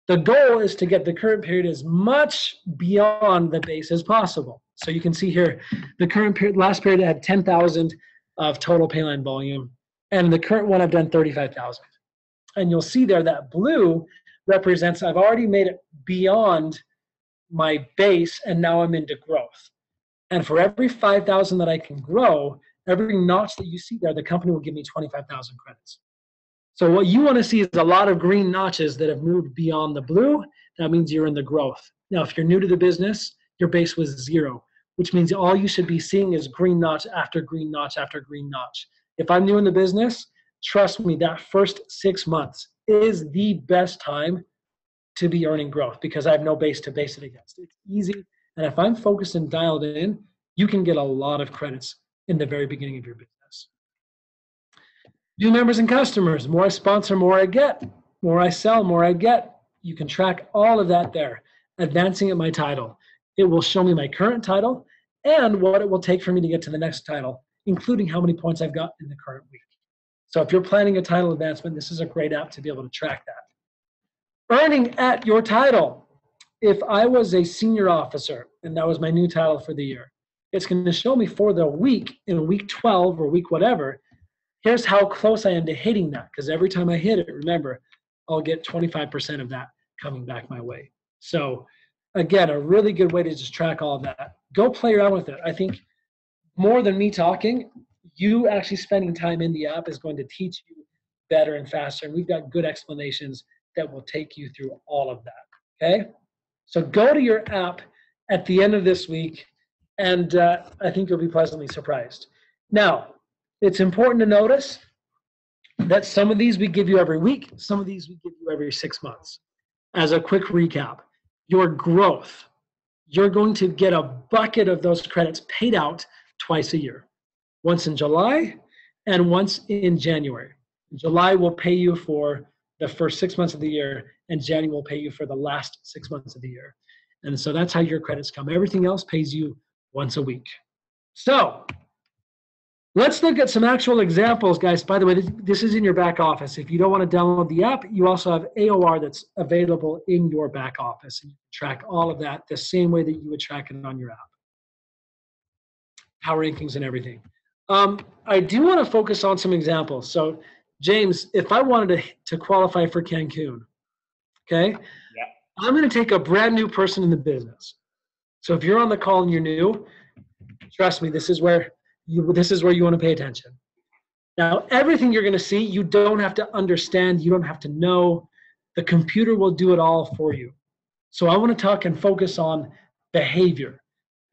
The goal is to get the current period as much beyond the base as possible. So you can see here, the current period, last period I had 10,000 of total payline volume, and the current one I've done 35,000. And you'll see there that blue represents I've already made it beyond my base, and now I'm into growth. And for every 5,000 that I can grow, every notch that you see there, the company will give me 25,000 credits. So what you want to see is a lot of green notches that have moved beyond the blue. That means you're in the growth. Now, if you're new to the business, your base was 0, which means all you should be seeing is green notch after green notch after green notch. If I'm new in the business, trust me, that first 6 months is the best time to be earning growth because I have no base to base it against. It's easy. And if I'm focused and dialed in, you can get a lot of credits in the very beginning of your business. New members and customers, more I sponsor, more I get. More I sell, more I get. You can track all of that there. Advancing at my title. It will show me my current title and what it will take for me to get to the next title, including how many points I've got in the current week. So if you're planning a title advancement, this is a great app to be able to track that. Earning at your title. If I was a senior officer and that was my new title for the year, it's going to show me for the week, in week 12 or week whatever, here's how close I am to hitting that. Because every time I hit it, remember, I'll get 25% of that coming back my way. So again, a really good way to just track all of that. Go play around with it. I think more than me talking, you actually spending time in the app is going to teach you better and faster. And we've got good explanations that will take you through all of that. Okay? So go to your app at the end of this week, and I think you'll be pleasantly surprised. Now, it's important to notice that some of these we give you every week, some of these we give you every 6 months. As a quick recap, your growth, you're going to get a bucket of those credits paid out twice a year, once in July and once in January. July will pay you for the first 6 months of the year, and January will pay you for the last 6 months of the year. And so that's how your credits come. Everything else pays you once a week. So let's look at some actual examples, guys. By the way, this is in your back office. If you don't want to download the app, you also have AOR that's available in your back office. And you can track all of that the same way that you would track it on your app. Power rankings and everything. I do want to focus on some examples. So, James, if I wanted to qualify for Cancun, okay, yeah, I'm going to take a brand new person in the business. So if you're on the call and you're new, trust me, this is where you want to pay attention. Now, everything you're going to see, you don't have to understand. You don't have to know. The computer will do it all for you. So I want to talk and focus on behavior.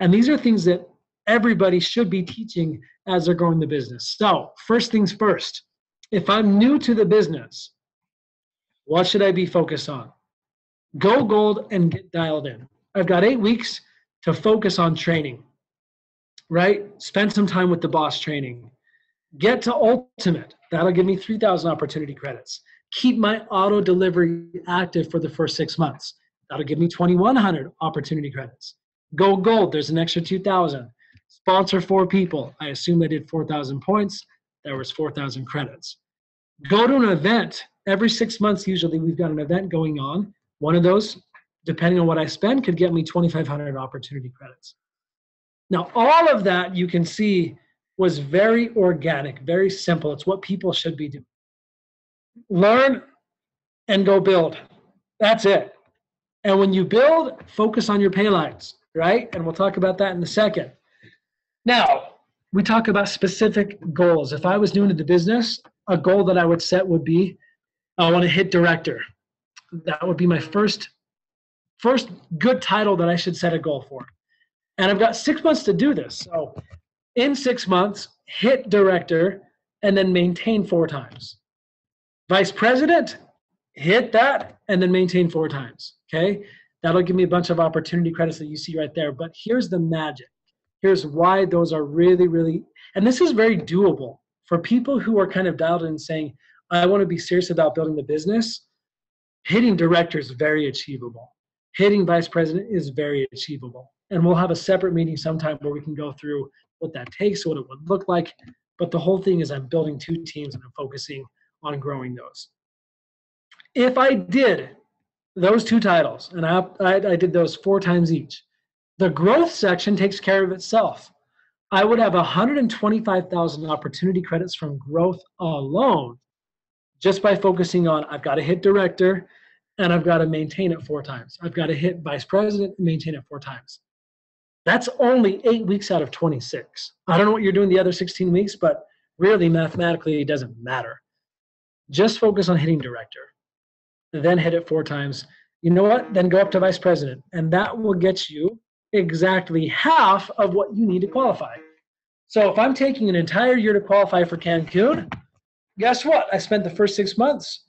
And these are things that everybody should be teaching as they're growing the business. So first things first, if I'm new to the business, what should I be focused on? Go gold and get dialed in. I've got 8 weeks to focus on training, right? Spend some time with the boss training. Get to ultimate. That'll give me 3,000 opportunity credits. Keep my auto delivery active for the first 6 months. That'll give me 2,100 opportunity credits. Go gold. There's an extra 2,000. Sponsor 4 people. I assume I did 4,000 points. There was 4,000 credits. Go to an event. Every 6 months, usually, we've got an event going on. One of those, depending on what I spend, could get me 2,500 opportunity credits. Now, all of that you can see was very organic, very simple. It's what people should be doing. Learn and go build. That's it. And when you build, focus on your pay lines, right? And we'll talk about that in a second. Now, we talk about specific goals. If I was new to the business, a goal that I would set would be, I want to hit director. That would be my first good title that I should set a goal for. And I've got 6 months to do this. So in 6 months, hit director and then maintain 4 times. Vice president, hit that and then maintain 4 times, okay? That'll give me a bunch of opportunity credits that you see right there. But here's the magic. Here's why those are really, really, and this is very doable for people who are kind of dialed in and saying, I want to be serious about building the business. Hitting director is very achievable. Hitting vice president is very achievable. And we'll have a separate meeting sometime where we can go through what that takes, what it would look like. But the whole thing is I'm building 2 teams and I'm focusing on growing those. If I did those 2 titles, and I did those 4 times each, the growth section takes care of itself. I would have 125,000 opportunity credits from growth alone just by focusing on I've got to hit director and I've got to maintain it 4 times. I've got to hit vice president and maintain it 4 times. That's only 8 weeks out of 26. I don't know what you're doing the other 16 weeks, but really mathematically it doesn't matter. Just focus on hitting director, then hit it 4 times. You know what? Then go up to vice president, and that will get you exactly half of what you need to qualify. So if I'm taking an entire year to qualify for Cancun, guess what? I spent the first 6 months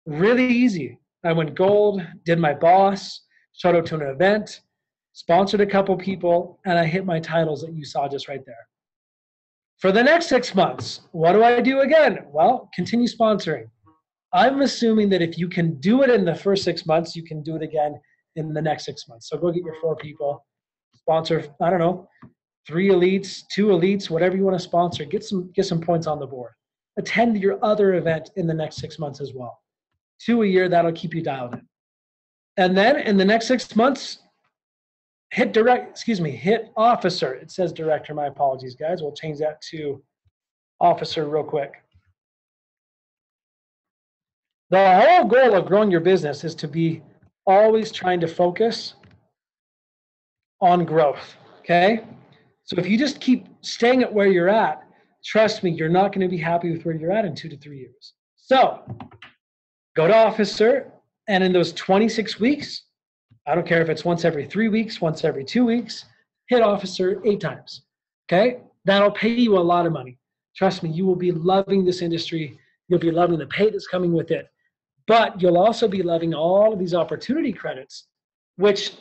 really easy. I went gold, did my boss, showed up to an event, sponsored a couple people, and I hit my titles that you saw just right there. For the next 6 months, what do I do again? Well, continue sponsoring. I'm assuming that if you can do it in the first 6 months, you can do it again in the next 6 months. So go get your 4 people, sponsor, I don't know, 3 elites, 2 elites, whatever you want to sponsor. Get some points on the board. Attend your other event in the next 6 months as well. 2 a year, that'll keep you dialed in. And then in the next 6 months, hit officer. It says director, my apologies, guys. We'll change that to officer real quick. The whole goal of growing your business is to be always trying to focus on growth, okay? So if you just keep staying at where you're at, trust me, you're not going to be happy with where you're at in 2 to 3 years. So go to officer, and in those 26 weeks, I don't care if it's once every 3 weeks, once every 2 weeks, hit officer 8 times. Okay? That'll pay you a lot of money. Trust me, you will be loving this industry. You'll be loving the pay that's coming with it. But you'll also be loving all of these opportunity credits, which,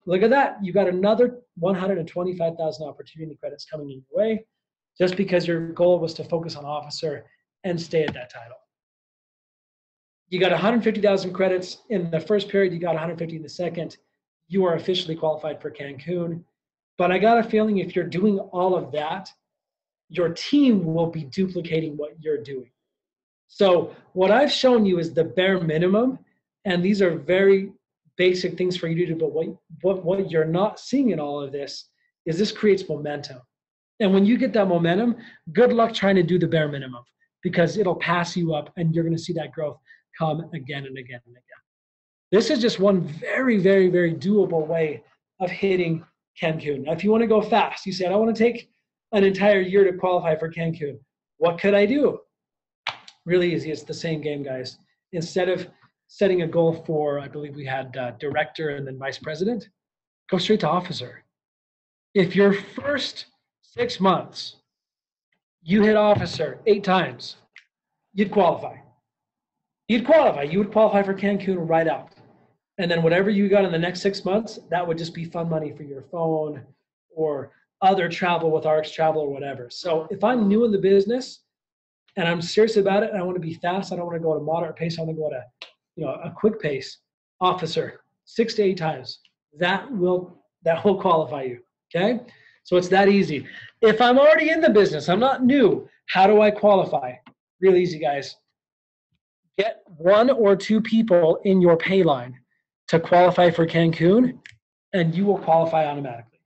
look at that. You got another 125,000 opportunity credits coming in your way just because your goal was to focus on officer and stay at that title. You got 150,000 credits in the first period. You got 150 in the second. You are officially qualified for Cancun. But I got a feeling if you're doing all of that, your team will be duplicating what you're doing. So what I've shown you is the bare minimum, and these are very basic things for you to do. But what you're not seeing in all of this is this creates momentum. And when you get that momentum, good luck trying to do the bare minimum, because it'll pass you up and you're going to see that growth come again and again and again. This is just one very, very, very doable way of hitting Cancun. Now, if you want to go fast, you said, I want to take an entire year to qualify for Cancun. What could I do? Really easy. It's the same game, guys. Instead of setting a goal for, I believe we had director and then vice president, go straight to officer. If your first 6 months, you hit officer 8 times, you'd qualify. You'd qualify. You would qualify for Cancun right out. And then whatever you got in the next 6 months, that would just be fun money for your phone or other travel with Ariix travel or whatever. So if I'm new in the business and I'm serious about it and I want to be fast, I don't want to go at a moderate pace, I want to go at a quick pace, officer, 6 to 8 times. That will qualify you. Okay? So it's that easy. If I'm already in the business, I'm not new, how do I qualify? Real easy, guys. Get 1 or 2 people in your pay line to qualify for Cancun, and you will qualify automatically.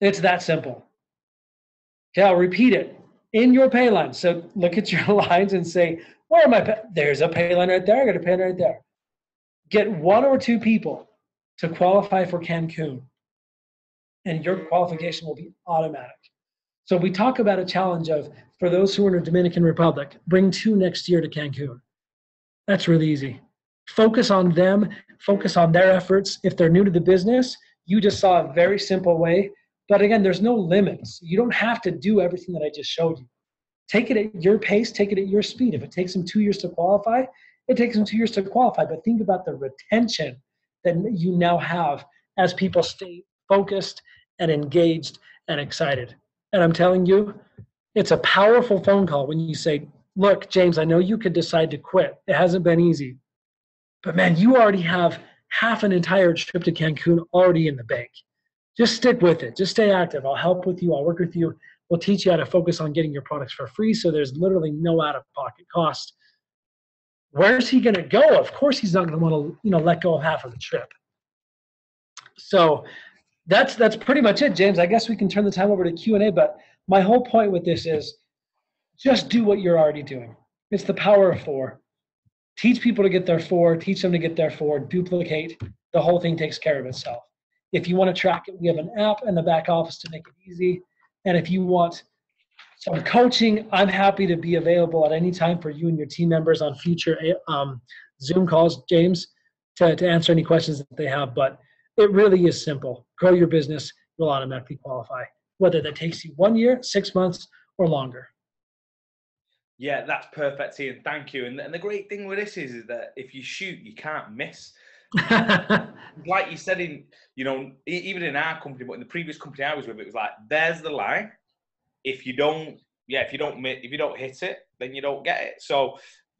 It's that simple. Okay, I'll repeat it. In your pay line. So look at your lines and say, where am I? There's a pay line right there. I got a pay line right there. Get 1 or 2 people to qualify for Cancun, and your qualification will be automatic. So we talk about a challenge of, for those who are in the Dominican Republic, bring 2 next year to Cancun. That's really easy. Focus on them, focus on their efforts. If they're new to the business, you just saw a very simple way. But again, there's no limits. You don't have to do everything that I just showed you. Take it at your pace, take it at your speed. If it takes them 2 years to qualify, it takes them 2 years to qualify. But think about the retention that you now have as people stay focused and engaged and excited. And I'm telling you, it's a powerful phone call when you say, look, James, I know you could decide to quit. It hasn't been easy. But man, you already have half an entire trip to Cancun already in the bank. Just stick with it. Just stay active. I'll help with you. I'll work with you. We'll teach you how to focus on getting your products for free, so there's literally no out-of-pocket cost. Where's he going to go? Of course he's not going to want to let go of half of the trip. So that's pretty much it, James. I guess we can turn the time over to Q&A, but my whole point with this is just do what you're already doing. It's the power of 4. Teach people to get their 4, teach them to get their 4, duplicate. The whole thing takes care of itself. If you want to track it, we have an app in the back office to make it easy. And if you want some coaching, I'm happy to be available at any time for you and your team members on future Zoom calls, James, to answer any questions that they have. But it really is simple. Grow your business, you'll automatically qualify, whether that takes you 1 year, 6 months, or longer. Yeah, that's perfect, Ian. Thank you. And the great thing with this is that if you shoot, you can't miss. Like you said, even in our company, but in the previous company I was with, it was like, there's the line. If you don't hit it, then you don't get it. So,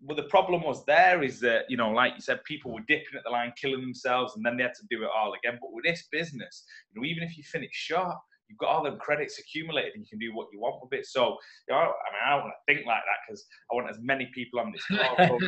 the problem was there is that, like you said, people were dipping at the line, killing themselves, and then they had to do it all again. But with this business, even if you finish short, you've got all them credits accumulated and you can do what you want with it. So, I don't want to think like that, because I want as many people on this call.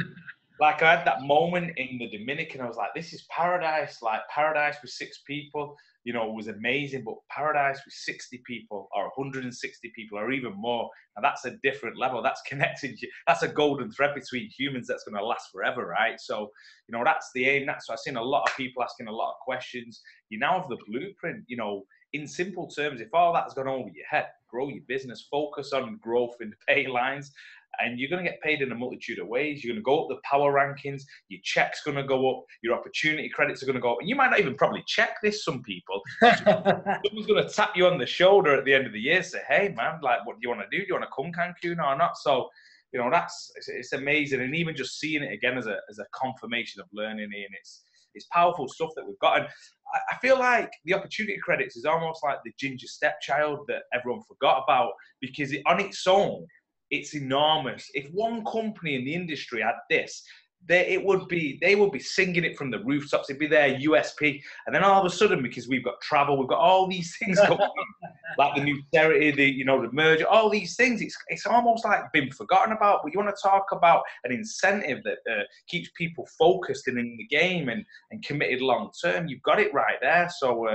Like I had that moment in the Dominican, I was like, this is paradise. Like paradise with 6 people, you know, was amazing. But paradise with 60 people or 160 people or even more, and that's a different level. That's connected. That's a golden thread between humans that's going to last forever, right? So, you know, that's the aim. That's why I've seen a lot of people asking a lot of questions. You now have the blueprint, you know, in simple terms, if all that's gone over your head, grow your business, focus on growth in the pay lines, and you're going to get paid in a multitude of ways. You're going to go up the power rankings. Your check's going to go up. Your opportunity credits are going to go up. And you might not even probably check this, some people. Someone's going to tap you on the shoulder at the end of the year, say, hey, man, like, what do you want to do? Do you want to come Cancun or not? So, you know, it's amazing. And even just seeing it again as a confirmation of learning, and it's powerful stuff that we've got. And I feel like the opportunity credits is almost like the ginger stepchild that everyone forgot about, because on its own, it's enormous. If one company in the industry had this, they would be singing it from the rooftops. It'd be their USP. And then all of a sudden, because we've got travel, we've got all these things going on, like the new charity, the merger, all these things. It's almost like been forgotten about. But you want to talk about an incentive that keeps people focused and in the game and committed long term. You've got it right there. So.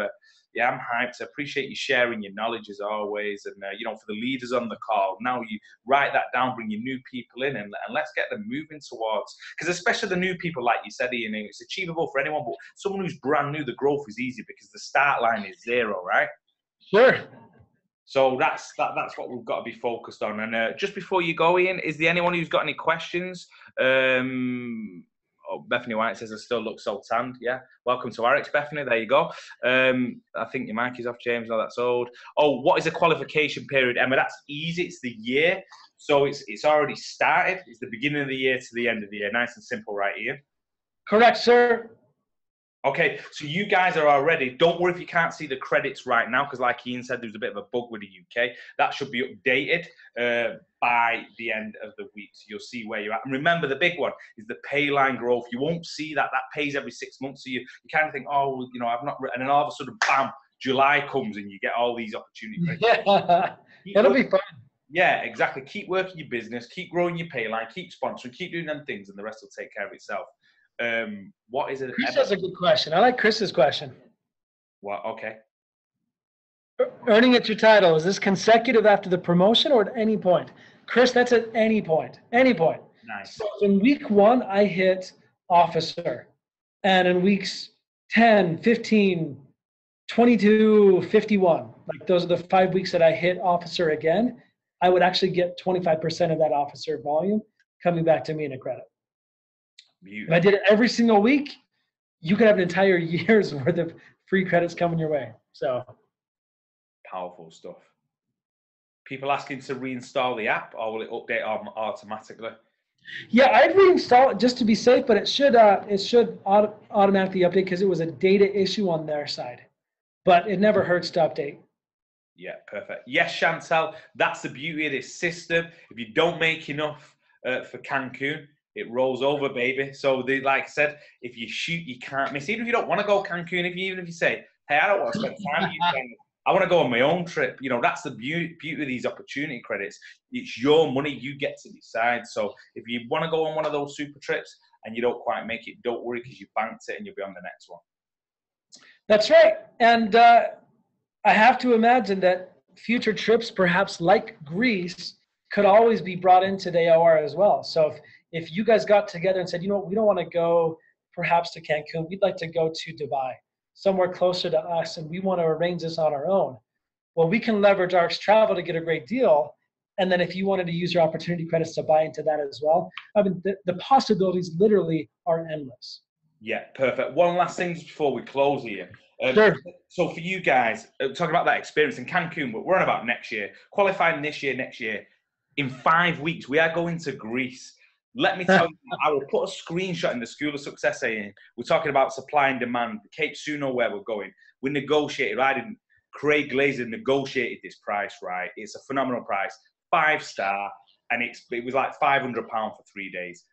Yeah, I'm hyped. I appreciate you sharing your knowledge as always. And, you know, for the leaders on the call, now you write that down, bring your new people in, and let's get them moving towards, because especially the new people, like you said, Ian, it's achievable for anyone, but someone who's brand new, the growth is easy because the start line is 0, right? Sure. So that's what we've got to be focused on. And just before you go, Ian, is there anyone who's got any questions? Oh, Bethany White says, I still look so tanned. Yeah. Welcome to Ariix, Bethany. There you go. I think your mic is off, James. No, that's old. Oh, what is the qualification period, Emma? That's easy. It's the year. So it's already started. It's the beginning of the year to the end of the year. Nice and simple, right, Ian? Correct, sir. Okay, so you guys are already, don't worry if you can't see the credits right now, because like Ian said, there's a bit of a bug with the UK. That should be updated by the end of the week. So you'll see where you're at. And remember, the big one is the pay line growth. You won't see that. That pays every 6 months. So you kind of think, oh, you know, I've not, and then all of a sudden, bam, July comes and you get all these opportunities. Yeah, it'll be fun. Yeah, exactly. Keep working your business, keep growing your pay line, keep sponsoring, keep doing them things, and the rest will take care of itself. What is it? Chris has a good question. I like Chris's question. What? Okay. Earning at your title, is this consecutive after the promotion or at any point? Chris, that's at any point. Any point. Nice. So in week 1, I hit officer. And in weeks 10, 15, 22, 51, like those are the 5 weeks that I hit officer again, I would actually get 25% of that officer volume coming back to me in a credit. Beautiful. If I did it every single week, you could have an entire year's worth of free credits coming your way. So powerful stuff. People asking to reinstall the app, or will it update automatically? Yeah, I'd reinstall it just to be safe, but it should automatically update because it was a data issue on their side. But it never hurts to update. Yeah, perfect. Yes, Chantel, that's the beauty of this system. If you don't make enough for Cancun, it rolls over, baby. So, like I said, if you shoot, you can't miss. Even if you don't want to go Cancun, even if you say, hey, I don't want to spend time with you, I want to go on my own trip. You know, that's the beauty of these opportunity credits. It's your money. You get to decide. So if you want to go on one of those super trips and you don't quite make it, don't worry, because you banked it and you'll be on the next one. That's right. And I have to imagine that future trips, perhaps like Greece, could always be brought into the AOR as well. So if you guys got together and said, you know what, we don't want to go perhaps to Cancun, we'd like to go to Dubai, somewhere closer to us, and we want to arrange this on our own. Well, we can leverage Ariix Travel to get a great deal. And then if you wanted to use your opportunity credits to buy into that as well, I mean, the possibilities literally are endless. Yeah, perfect. One last thing before we close here. Sure. So for you guys, talking about that experience in Cancun, but we're on about next year, qualifying this year, next year. In 5 weeks, we are going to Greece. Let me tell you, I will put a screenshot in the School of Success saying, we're talking about supply and demand, Cape Suno, where we're going. We negotiated, Craig Glazer negotiated this price, right? It's a phenomenal price, 5-star, and it was like £500 for 3 days.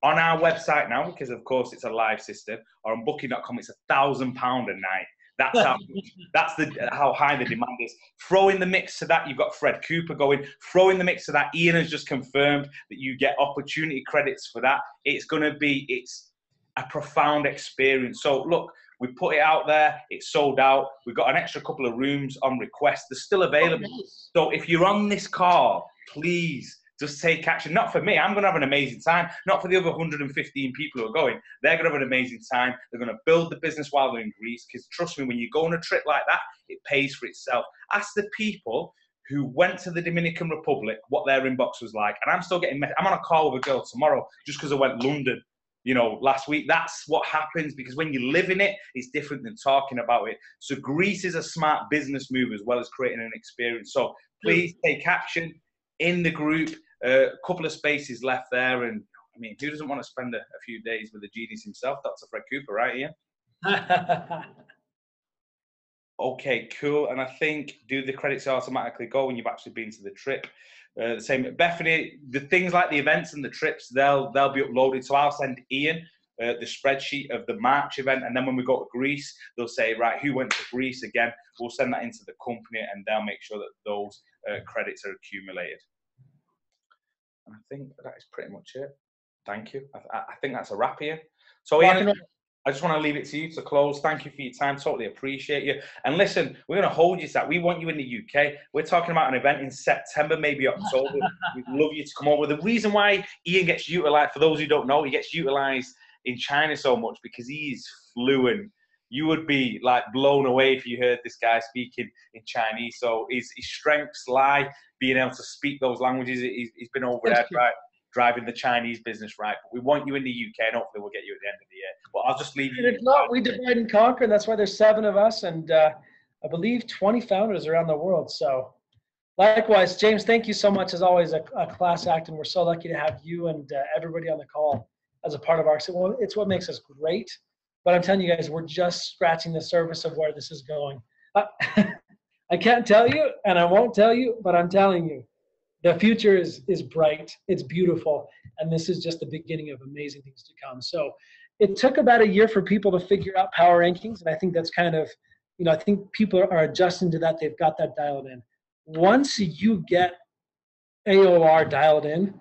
On our website now, because of course it's a live system, or on booking.com, it's £1,000 a night. That's how high the demand is. Throw in the mix to that, you've got Fred Cooper going. Throw in the mix to that, Ian has just confirmed that you get opportunity credits for that. It's a profound experience. So look, we put it out there. It's sold out. We've got an extra couple of rooms on request. They're still available. Oh, nice. So if you're on this call, please just take action. Not for me. I'm going to have an amazing time. Not for the other 115 people who are going. They're going to have an amazing time. They're going to build the business while they're in Greece. Because trust me, when you go on a trip like that, it pays for itself. Ask the people who went to the Dominican Republic what their inbox was like. And I'm still getting I'm on a call with a girl tomorrow just because I went London, last week. That's what happens, because when you live in it, it's different than talking about it. So Greece is a smart business move as well as creating an experience. So please take action in the group. A couple of spaces left there. And I mean, who doesn't want to spend a few days with the genius himself? Dr. Fred Cooper, right, Ian? Okay, cool. And I think, do the credits automatically go when you've actually been to the trip? The same, Bethany, the things like the events and the trips, they'll be uploaded. So I'll send Ian the spreadsheet of the March event. And then when we go to Greece, they'll say, right, who went to Greece again? We'll send that into the company and they'll make sure that those credits are accumulated. And I think that is pretty much it. Thank you. I think that's a wrap here. So Ian, I just want to leave it to you to close. Thank you for your time. Totally appreciate you. And listen, we're going to hold you to that. We want you in the UK. We're talking about an event in September, maybe October. We'd love you to come over. The reason why Ian gets utilized, for those who don't know, he gets utilized in China so much because he's fluent. You would be like blown away if you heard this guy speaking in Chinese. So his strengths lie being able to speak those languages. He's been over there, right? Driving the Chinese business right. But we want you in the UK, and hopefully we'll get you at the end of the year. But I'll just leave you. And if not, we divide and conquer, and that's why there's 7 of us, and I believe 20 founders around the world. So likewise, James, thank you so much. As always, a class act, and we're so lucky to have you and everybody on the call as a part of our. It's what makes us great. But I'm telling you guys, we're just scratching the surface of where this is going. I can't tell you, and I won't tell you, but I'm telling you. The future is bright, it's beautiful, and this is just the beginning of amazing things to come. So it took about a year for people to figure out power rankings, and I think that's kind of, I think people are adjusting to that. They've got that dialed in. Once you get AOR dialed in,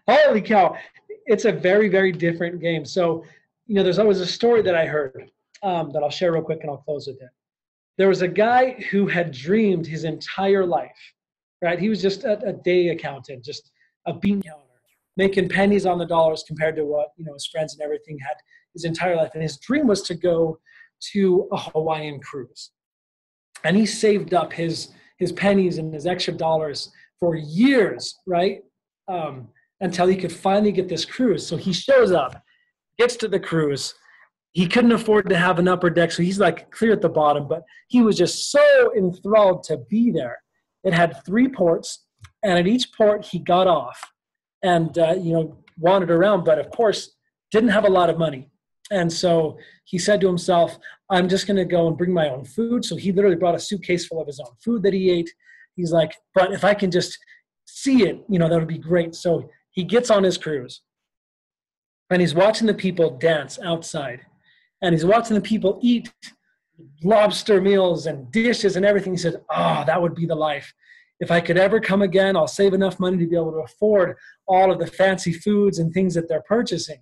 holy cow, it's a very, very different game. So, there's always a story that I heard that I'll share real quick, and I'll close with it. There was a guy who had dreamed his entire life. Right, he was just a day accountant, just a bean counter, making pennies on the dollars compared to what his friends and everything had his entire life. And his dream was to go to a Hawaiian cruise. And he saved up his pennies and his extra dollars for years, right, until he could finally get this cruise. So he shows up, gets to the cruise. He couldn't afford to have an upper deck, so he's like clear at the bottom. But he was just so enthralled to be there. It had 3 ports, and at each port he got off and, wandered around, but of course didn't have a lot of money. And so he said to himself, I'm just going to go and bring my own food. So he literally brought a suitcase full of his own food that he ate. He's like, but if I can just see it, that would be great. So he gets on his cruise, and he's watching the people dance outside, and he's watching the people eat lobster meals and dishes and everything. He said, that would be the life. If I could ever come again, I'll save enough money to be able to afford all of the fancy foods and things that they're purchasing.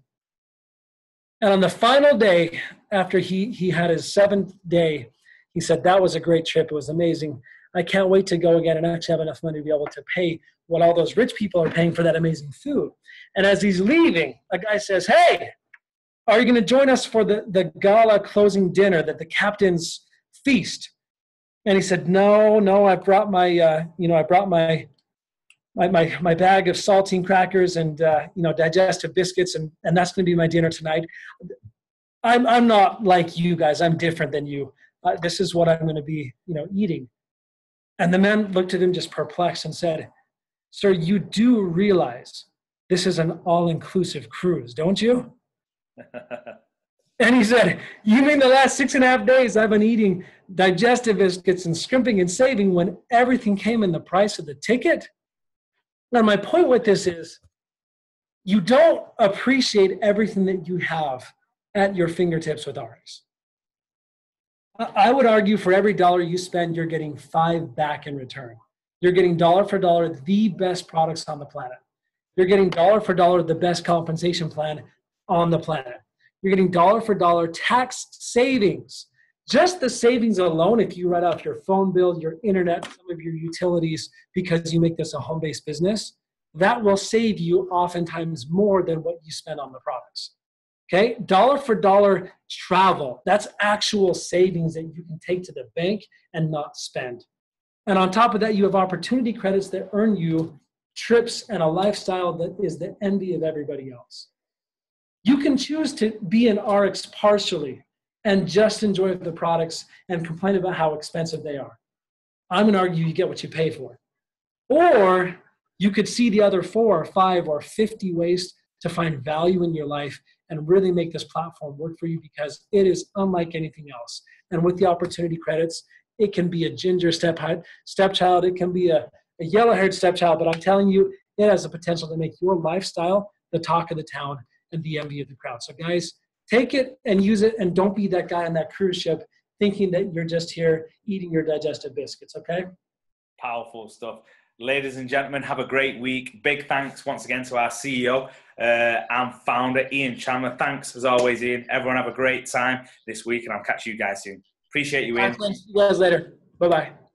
And on the final day, after he had his 7th day, he said, that was a great trip. It was amazing. I can't wait to go again and actually have enough money to be able to pay what all those rich people are paying for that amazing food. And as he's leaving, a guy says, hey, are you going to join us for the gala closing dinner, the captain's feast? And he said, no, I brought my, my bag of saltine crackers and, digestive biscuits, and that's going to be my dinner tonight. I'm not like you guys. I'm different than you. This is what I'm going to be, eating. And the man looked at him just perplexed and said, sir, you do realize this is an all-inclusive cruise, don't you? And he said, you mean the last 6.5 days I've been eating digestive biscuits and scrimping and saving when everything came in the price of the ticket? Now, my point with this is you don't appreciate everything that you have at your fingertips with Ariix. I would argue for every dollar you spend, you're getting 5 back in return. You're getting dollar for dollar the best products on the planet. You're getting dollar for dollar the best compensation plan on the planet. You're getting dollar for dollar tax savings. Just the savings alone, if you write off your phone bill, your internet, some of your utilities, because you make this a home-based business, that will save you oftentimes more than what you spend on the products. Okay, dollar for dollar travel, that's actual savings that you can take to the bank and not spend. And on top of that, you have opportunity credits that earn you trips and a lifestyle that is the envy of everybody else. You can choose to be an Ariix partially and just enjoy the products and complain about how expensive they are. I'm going to argue you get what you pay for. Or you could see the other 4 or 5 or 50 ways to find value in your life and really make this platform work for you, because it is unlike anything else. And with the opportunity credits, it can be a ginger stepchild, it can be a yellow-haired stepchild, but I'm telling you, it has the potential to make your lifestyle the talk of the town and the envy of the crowd. So guys, take it and use it, and don't be that guy on that cruise ship thinking that you're just here eating your digestive biscuits, okay? Powerful stuff. Ladies and gentlemen, have a great week. Big thanks once again to our CEO and founder, Ian Chandler. Thanks as always, Ian. Everyone have a great time this week, and I'll catch you guys soon. Appreciate you, Ian. See you guys later. Bye-bye.